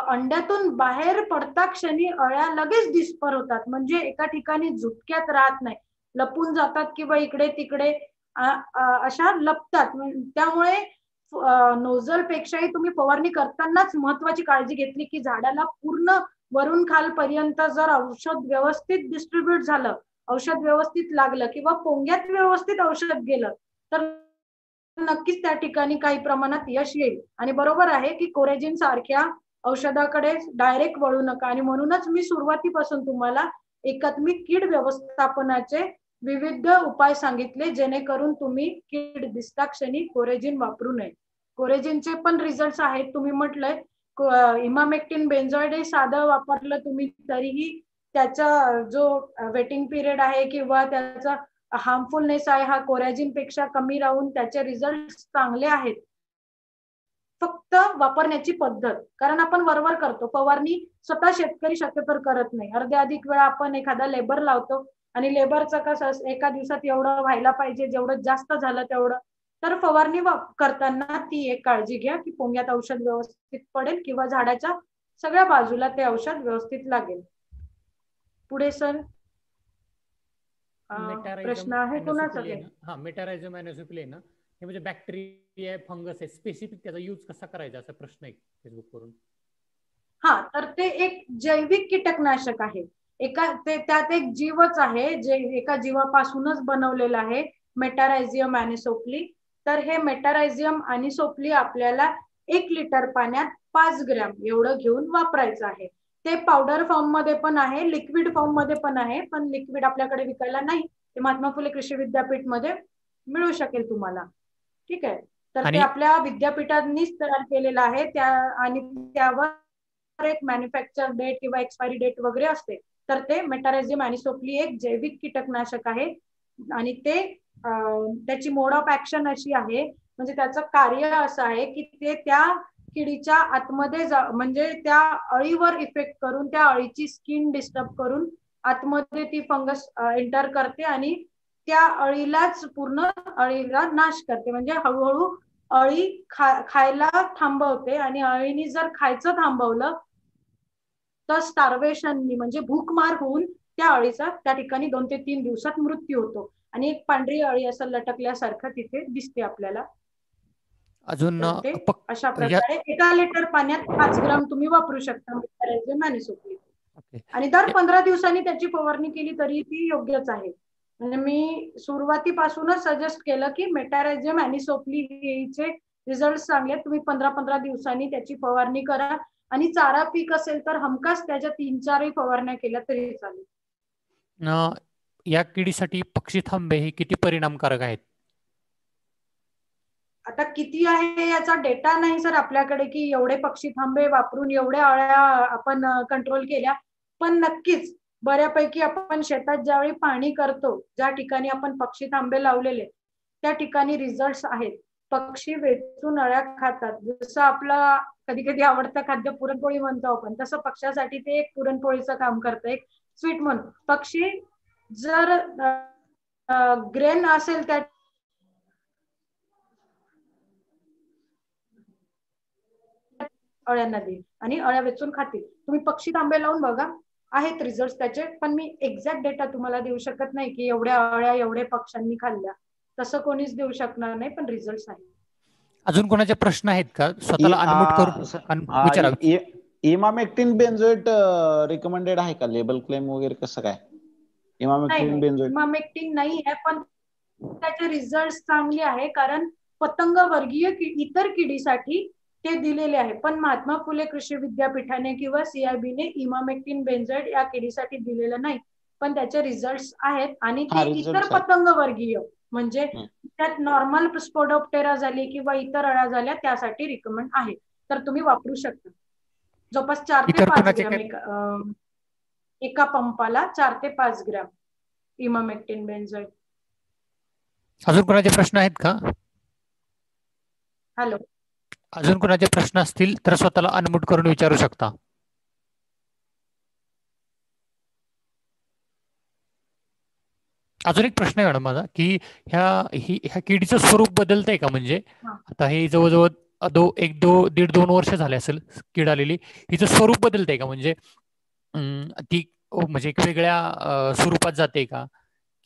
अंड्यातून बाहेर पडता क्षणी अळ्या लगेच डिस्पर होतात, म्हणजे एका ठिकाणी झुटक्यात राहत नाही, लपून जातात किंवा इकडे तिकडे अशा लपतात. त्यामुळे नोझल पेक्षाही तुम्ही फवारणी करतानाच महत्वाची काळजी घेतली की झाडाला पूर्ण वरून खालपर्यंत जर औषध व्यवस्थित डिस्ट्रीब्यूट झालं, औषध व्यवस्थित लागलं किंवा पोंग्यात व्यवस्थित औषध गेलं तर नक्कीच त्या ठिकाणी काही प्रमाणात यश येईल. आणि बरोबर आहे की कोरेजिन सारख्या औषधाकडे डायरेक्ट वळू नका, आणि म्हणूनच मी सुरुवातीपासून तुम्हाला एकात्मिक कीड व्यवस्थापनाचे विविध उपाय सांगितले जेणेकरून तुम्ही कीड दिसता क्षणी कोरेजिन वापरू नये. कोरेजिनचे पण रिझल्ट आहेत, तुम्ही म्हटलंय इमामेक्टिन बेन्झोइड हे साधं वापरलं तुम्ही तरीही त्याचा जो वेटिंग पिरियड आहे किंवा त्याचा हार्मफुलनेस आहे हा कोरॅजिन पेक्षा कमी राहून त्याचे रिझल्ट चांगले आहेत. फक्त वापरण्याची पद्धत, कारण आपण वरवर करतो फवारणी, स्वतः शेतकरी शक्यतो करत नाही. अर्ध्या अधिक वेळा आपण एखादा लेबर लावतो आणि लेबरचं कसं एका दिवसात एवढं व्हायला पाहिजे, जेवढं जास्त झालं तेवढं. तर फवारणी करताना ती एक काळजी घ्या की पोंग्यात औषध व्यवस्थित पडेल किंवा झाडाच्या सगळ्या बाजूला ते औषध व्यवस्थित लागेल. पुढे सर प्रश्न आहे कोणाचा? हा, मेटारायझम एनोसिफिली ना, हे म्हणजे बॅक्टेरिया फंगस आहे, स्पेसिफिक त्याचा यूज कसा करायचा असा प्रश्न आहे फेसबुक वरून. हा, तर ते एक जैविक कीटकनाशक आहे, त्यात एक जीवच आहे जे एका जीवापासूनच बनवलेलं आहे, मेटारायझियम एनिसोप्ली. तर हे मेटारायझियम एनिसोप्ली आपल्याला 1 लिटर पाण्यात 5 ग्रॅम एवढं घेऊन वापरायचं आहे. ते पावडर फॉर्म मध्ये पण आहे, लिक्विड फॉर्म मध्ये पण आहे, पण लिक्विड आपल्याकडे विकायला नाही, ते महात्मा फुले कृषी विद्यापीठ मध्ये मिळू शकेल तुम्हाला. ठीक आहे, तर ते आपल्या विद्यापीठांनीच तयार केलेलं आहे आणि त्यावर एक मॅन्युफॅक्चर डेट किंवा एक्सपायरी डेट वगैरे असते. तर ते मेटारायझियम एनिसोप्ली एक जैविक कीटकनाशक आहे आणि ते त्याची मोड ऑफ ऍक्शन अशी आहे, म्हणजे त्याचं कार्य असं आहे की ते त्या किडीच्या आतमध्ये म्हणजे त्या अळीवर इफेक्ट करून त्या अळीची स्किन डिस्टर्ब करून आतमध्ये ती फंगस एंटर करते आणि त्या अळीलाच पूर्ण अळीला नाश करते, म्हणजे हळूहळू अळी खायला थांबवते. आणि अळीनी जर खायचं थांबवलं तर स्टार्वेशननी म्हणजे भूकमार होऊन त्या अळीचा त्या ठिकाणी 2 ते 3 दिवसात मृत्यू होतो आणि एक पांढरी अळी असं लटकल्यासारखं तिथे दिसते आपल्याला. अजून अशा प्रकारे 1 लिटर पाण्यात 5 ग्राम तुम्ही वापरू शकता मेटारायझियम एनिसोप्ली. आणि दर 15 दिवसांनी त्याची फवारणी केली तरी ती योग्यच आहे. म्हणजे मी सुरुवातीपासूनच सजेस्ट केलं की मेटारायझियम एनिसोप्लीचे रिझल्ट चांगले, तुम्ही 15-15 दिवसांनी त्याची फवारणी करा आणि चारा पीक असेल तर हमखास त्याच्या 3-4 फवारण्या केल्या तरी चालेल. या किडीसाठी पक्षी थांबे हे किती परिणामकारक आहेत? आता किती आहे याचा डेटा नाही सर आपल्याकडे की एवढे पक्षी थांबे वापरून एवढ्या अळ्या आपण कंट्रोल केल्या, पण नक्कीच बऱ्यापैकी आपण शेतात ज्यावेळी पाणी करतो, ज्या ठिकाणी आपण पक्षी थांबे लावलेले त्या ठिकाणी रिझल्ट आहेत. पक्षी वेचून अळ्या खातात. जसं आपलं कधी कधी आवडतं खाद्य पुरणपोळी म्हणतो आपण, तसं पक्ष्यासाठी ते एक पुरणपोळीचं काम करतं, एक स्वीट म्हणून. पक्षी जर ग्रेन असेल त्या अळ्यांना देईल आणि अळ्या वेचून खातील. तुम्ही पक्षी तांबे लावून बघा, आहेत रिझल्ट त्याचे, पण मी एक्झॅक्ट डेटा तुम्हाला देऊ शकत नाही की एवढ्या अळ्या एवढे पक्ष्यांनी खाल्ल्या, तसं कोणीच देऊ शकणार नाही, पण रिझल्ट आहे. अजून कोणाचे प्रश्न आहेत का? स्वतःला अनम्यूट करून विचारा. इमामेक्टिन बेन्झोएट रिकमेंडेड आहे का? लेबल क्लेम वगैरे कसं काय? इमामेक्टिन बेन्झोएट इमामेक्टिन नाही आहे, पण त्याचे रिझल्ट चांगले आहे, कारण पतंग वर्गीय इतर किडीसाठी ते दिलेले आहे. पण महात्मा फुले कृषी विद्यापीठाने किंवा सीआयबीने इमामेक्टिन बेन्झोएट या किडीसाठी दिलेलं नाही, पण त्याचे रिझल्ट आहेत. आणि ते इतर पतंग वर्गीय म्हणजे त्यात नॉर्मल स्पोडोप्टेरा झाली किंवा इतर अळ्या झाल्या त्यासाठी रिकमेंड आहे, तर तुम्ही वापरू शकता. जवळपास 4 ते 5 ग्रॅम एका पंपाला 4 ते 5 ग्रॅम इमामेक्टिन बेन्झोएट. अजून कोणाचे प्रश्न आहेत का? हॅलो, अजून कोणाचे प्रश्न असतील तर स्वतःला अनम्यूट करून विचारू शकता. अजून एक प्रश्न आहे मॅडम माझा, की ह्या किडीचं स्वरूप बदलतंय का? म्हणजे आता हे जवळजवळ दीड दोन वर्ष झाले असेल कीड आलेली, हिचं स्वरूप बदलतंय का? म्हणजे ती म्हणजे एक वेगळ्या स्वरूपात जाते का,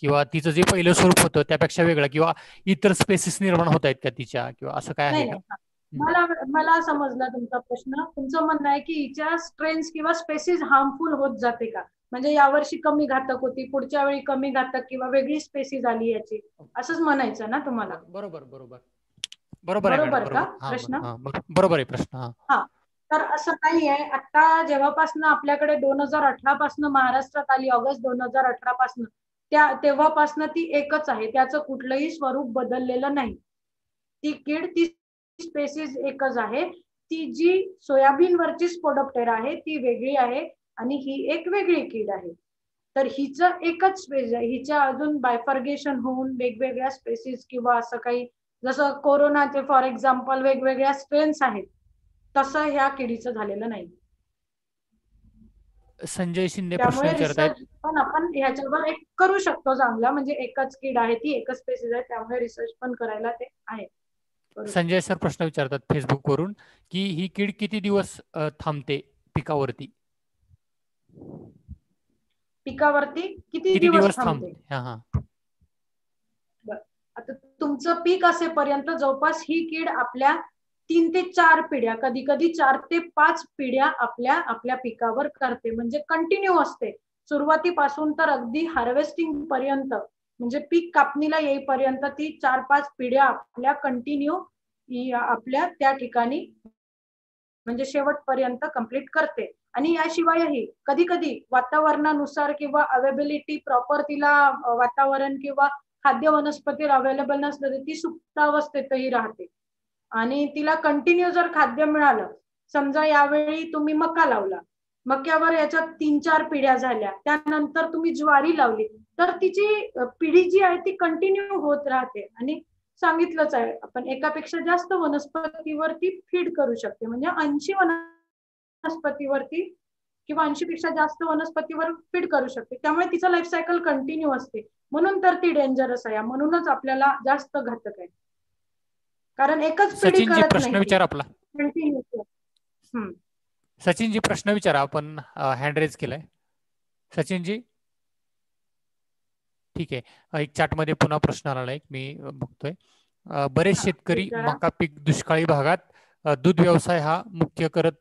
किंवा तिचं जे पहिलं स्वरूप होतं त्यापेक्षा वेगळं, किंवा इतर स्पेसिस निर्माण होत आहेत का तिच्या, किंवा असं काय आहे नाही का? नाही, मला समजला तुमचा प्रश्न. तुमचं म्हणणं आहे की हिच्या स्ट्रेन्स किंवा स्पेसिस हार्मफुल होत जाते का, म्हणजे यावर्षी कमी घातक होती, पुढच्या वेळी कमी घातक किंवा वेगळी स्पेसिस आली याची, असंच म्हणायचं ना तुम्हाला? बरोबर बरोबर बरोबर का प्रश्न? बरोबर आहे प्रश्न. हा, तर असं नाही आहे. आता जेव्हापासून आपल्याकडे 2018 पासून महाराष्ट्रात आली, ऑगस्ट 2018 पासून, तेव्हापासून ती एकच आहे, त्याचं कुठलंही स्वरूप बदललेलं नाही. ती कीड, ती स्पेसिस एकच आहे. ती जी सोयाबीन वरची स्पोडोप्टेरा आहे ती वेगळी आहे आणि ही एक वेगळी कीड आहे. तर हिचं एकच स्पेस आहे. हिच्या अजून बायफर्गेशन होऊन वेगवेगळ्या स्पेसिस किंवा असं काही, जसं कोरोनाचे फॉर एक्झाम्पल वेगवेगळ्या स्ट्रेन्स आहेत, तसं ह्या किडीचं झालेलं नाही. संजय शिंदे प्रश्न त्यामुळे विचारत आहेत. रिसर्च पण आपण ह्याच्यावर एक करू शकतो चांगला, म्हणजे एकच कीड आहे, ती एकच स्पेसिस आहे, त्यामुळे रिसर्च पण करायला ते आहे. संजय सर प्रश्न विचारतात फेसबुक वरून, की ही कीड किती दिवस थांबते पिकावरती? पिकावरती किती दिवस थांबते? आता तुमचं पीक असेपर्यंत जवळपास ही कीड आपल्या 3 ते 4 पिढ्या, कधी कधी 4 ते 5 पिढ्या आपल्या पिकावर करते, म्हणजे कंटिन्यू असते. सुरुवातीपासून तर अगदी हार्वेस्टिंग पर्यंत, म्हणजे पीक कापणीला येईपर्यंत ती 4-5 पिढ्या आपल्या कंटिन्यू आपल्या त्या ठिकाणी, म्हणजे शेवटपर्यंत कंप्लीट करते. आणि याशिवायही कधी कधी वातावरणानुसार किंवा अवेलेबिलिटी प्रॉपर तिला वातावरण किंवा खाद्य वनस्पती अवेलेबल नसलं तर ती सुप्तावस्थेतही राहते. आणि तिला कंटिन्यू जर खाद्य मिळालं, समजा यावेळी तुम्ही मका लावला, मक्यावर याच्यात 3-4 पिढ्या झाल्या, त्यानंतर तुम्ही ज्वारी लावली, तर तिची पिढी जी आहे ती कंटिन्यू होत राहते. आणि सांगितलंच आहे आपण, एकापेक्षा जास्त वनस्पतीवरती फीड करू शकते, म्हणजे 80 वनस्पतीवरती किंवा 80 पेक्षा जास्त वनस्पतीवर फीड करू शकते. त्यामुळे तिचं लाईफ सायकल कंटिन्यू असते, म्हणून तर ती डेंजरस आहे, म्हणूनच आपल्याला जास्त घातक आहे, कारण एकच पिढी सचिनजी करत प्रश्न नाही, विचार आपला. कंटिन्यू. सचिनजी प्रश्न विचारा, आपण हँड रेज केलाय. सचिनजी ठीक आहे. एक चॅट मध्ये पुन्हा प्रश्न आला एक मी बघतोय. बरेच शेतकरी मका पीक दुष्काळी भागात दूध व्यवसाय हा मुख्य करत,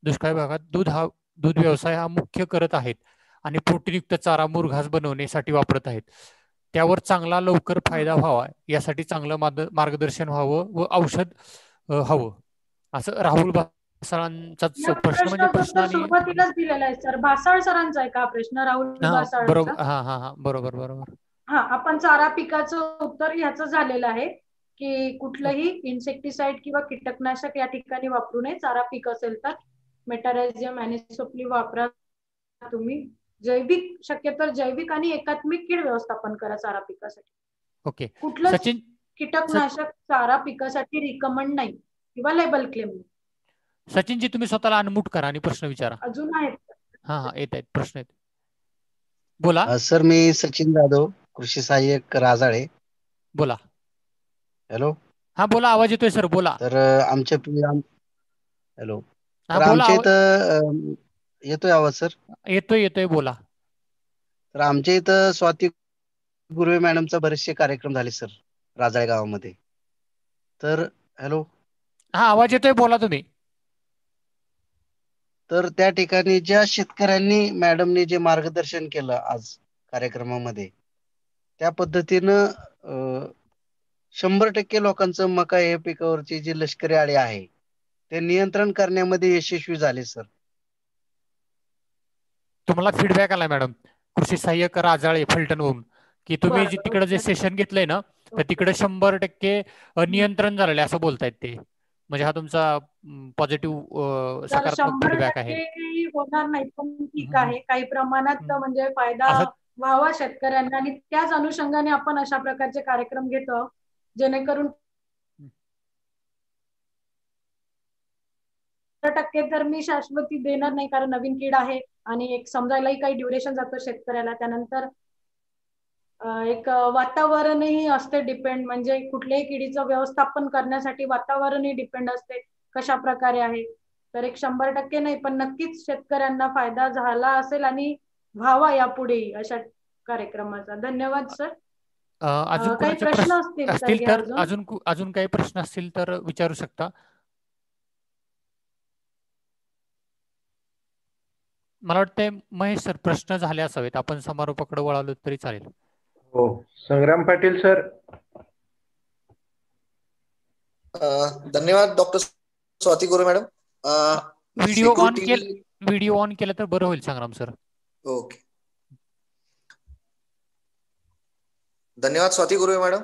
दुष्काळी भागात दूध व्यवसाय हा मुख्य करत आहेत आणि प्रोटीनयुक्त चारा मुरघास बनवण्यासाठी वापरत आहेत. त्यावर चांगला लवकर फायदा व्हावा यासाठी चांगलं मार्गदर्शन व्हावं व औषध हवं, असं राहुल भासाळांचाच प्रश्न. म्हणजे प्रश्न सुरुवातीलाच दिलेला आहे सर, भासाळ सरांचा आहे का प्रश्न? राहुल भासाळ. बरोबर. हा बरोबर बरोबर. हा, आपण चारा पिकाचं उत्तर ह्याचं झालेलं आहे की कुठलंही इन्सेक्टिसाइड किंवा कीटकनाशक या ठिकाणी वापरू नये. चारा पीक असेल तर मेटारायझियम एनिसोप्ली वापरा तुम्ही. जैविक, शक्यतो जैविक आणि एकात्मिक कीड व्यवस्थापन करा चारा पिकासाठी. ओके. कुठलंच कीटकनाशक चारा पिकासाठी रिकमेंड नाही किंवा लेबल क्लेम नाही. सचिनजी तुम्ही स्वतःला अनम्यूट करा आणि प्रश्न विचारा. अजून आहेत? हा येत आहेत प्रश्न, आहेत बोला. सर मी सचिन जाधव, कृषी सहाय्यक राजाळे. बोला. हॅलो. हा बोला, आवाज येतोय सर, बोला. तर आमच्या हॅलो, तर बोला. आमच्या इथं येतोय आवाज सर? येतोय बोला. तर आमच्या इथं स्वाती गुरवे मॅडमचा बरेचसे कार्यक्रम झाले सर राजाळे गावामध्ये. तर हॅलो. हा आवाज येतोय, बोला तुम्ही. तर त्या ठिकाणी ज्या शेतकऱ्यांनी मॅडमने जे मार्गदर्शन केलं आज कार्यक्रमामध्ये, त्या पद्धतीनं 100% लोकांचं मका या पिकावरची जी लष्करी अळी आहे ते नियंत्रण करण्यामध्ये यशस्वी झाले सर. तुम्हाला फीडबॅक आलाय मॅडम कृषी सहाय्यक राजाळे फलटणवरून, की तुम्ही तिकडे जे सेशन घेतलंय ना, तर तिकडे 100% नियंत्रण झालेलं असं बोलतायत ते. म्हणजे हा तुमचा पॉझिटिव्ह सकारात्मक फीडबॅक आहे. होणार नाही पण ठीक आहे, काही प्रमाणात म्हणजे फायदा व्हावा शेतकऱ्यांना, आणि त्याच अनुषंगाने आपण अशा प्रकारचे कार्यक्रम घेतो जेणेकरून 100% तर मी शाश्वती देणार नाही, कारण नवीन कीड आहे आणि एक समजायलाही काही ड्युरेशन जातं शेतकऱ्याला. त्यानंतर एक वातावरणही असते डिपेंड, म्हणजे कुठल्याही किडीचं व्यवस्थापन करण्यासाठी वातावरणही डिपेंड असते कशा प्रकारे आहे. तर एक 100% नाही, पण नक्कीच शेतकऱ्यांना फायदा झाला असेल आणि व्हावा यापुढेही अशा कार्यक्रमाचा. धन्यवाद सर. अजून काही कोणाचे प्रश्न प्रश्न असतील तर असतील घ्या तर अजून. अजून काही प्रश्न असतील तर विचारू शकता. मला वाटतंय महेश सर प्रश्न झाले असावेत, आपण समारोपाकडे वळालो तरी चालेल. हो, संग्राम पाटील सर. धन्यवाद doctor Swati Guru madam. Video on केला तर बरं होईल संग्राम सर. ओके, धन्यवाद स्वाती गुरु मॅडम.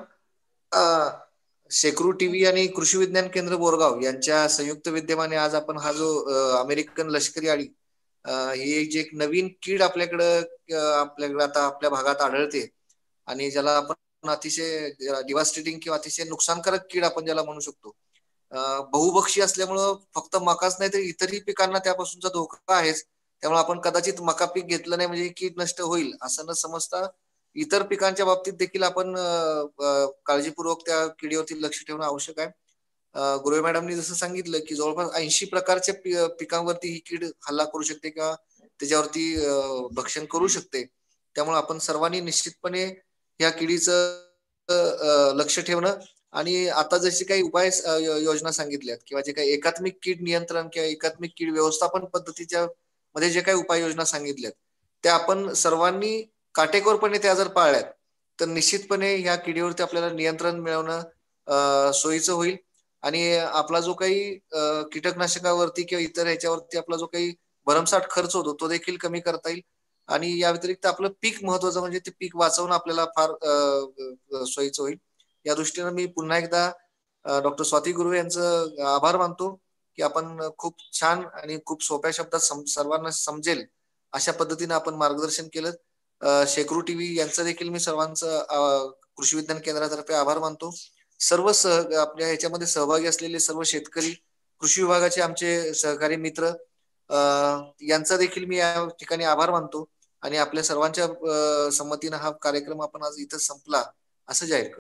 शेकरू टीव्ही आणि कृषी विज्ञान केंद्र बोरगाव यांच्या संयुक्त विद्यमाने आज आपण हा जो अमेरिकन लष्करी अळी ही जी एक नवीन कीड आपल्याकडे आता आपल्या भागात आढळते आणि ज्याला आपण अतिशय डिवास्टेटिंग किंवा अतिशय नुकसानकारक कीड आपण ज्याला म्हणू शकतो. बहुभक्षी असल्यामुळं फक्त मकाच नाही तर इतरही पिकांना त्यापासूनचा धोका आहेच. त्यामुळे आपण कदाचित मका पीक घेतलं नाही म्हणजे कीड नष्ट होईल असं न समजता इतर पिकांच्या बाबतीत देखील आपण काळजीपूर्वक त्या किडीवरती लक्ष ठेवणं आवश्यक आहे. गुरुवे मॅडमनी जसं सांगितलं की जवळपास 80 प्रकारच्या पिकांवरती ही कीड हल्ला करू शकते किंवा त्याच्यावरती भक्षण करू शकते. त्यामुळे आपण सर्वांनी निश्चितपणे या किडीचं लक्ष ठेवणं आणि आता जशी काही उपाय योजना सांगितल्यात किंवा जे काही एकात्मिक कीड नियंत्रण किंवा एकात्मिक कीड व्यवस्थापन पद्धतीच्या मध्ये जे काही उपाययोजना सांगितल्यात त्या आपण सर्वांनी काटेकोरपणे त्या जर पाळल्यात तर निश्चितपणे ह्या किडीवरती आपल्याला नियंत्रण मिळवणं सोयीचं होईल आणि आपला जो काही कीटकनाशकावरती किंवा इतर ह्याच्यावरती आपला जो काही भरमसाठ खर्च होतो तो देखील कमी करता येईल. आणि या व्यतिरिक्त आपलं पीक महत्वाचं म्हणजे ते पीक वाचवणं आपल्याला फार सोयीचं होईल. या दृष्टीनं मी पुन्हा एकदा डॉक्टर स्वाती गुरु यांचं आभार मानतो की आपण खूप छान आणि खूप सोप्या शब्दात सर्वांना समजेल अशा पद्धतीने आपण मार्गदर्शन केलं. शेकरू टीव्ही यांचं देखील मी सर्वांचं कृषी विज्ञान केंद्रातर्फे आभार मानतो. सर्व आपल्या ह्याच्यामध्ये सहभागी असलेले सर्व शेतकरी, कृषी विभागाचे आमचे सहकारी मित्र यांचा देखील मी या ठिकाणी आभार मानतो आणि आपल्या सर्वांच्या संमतीनं हा कार्यक्रम आपण आज इथं संपला असं जाहीर करतो.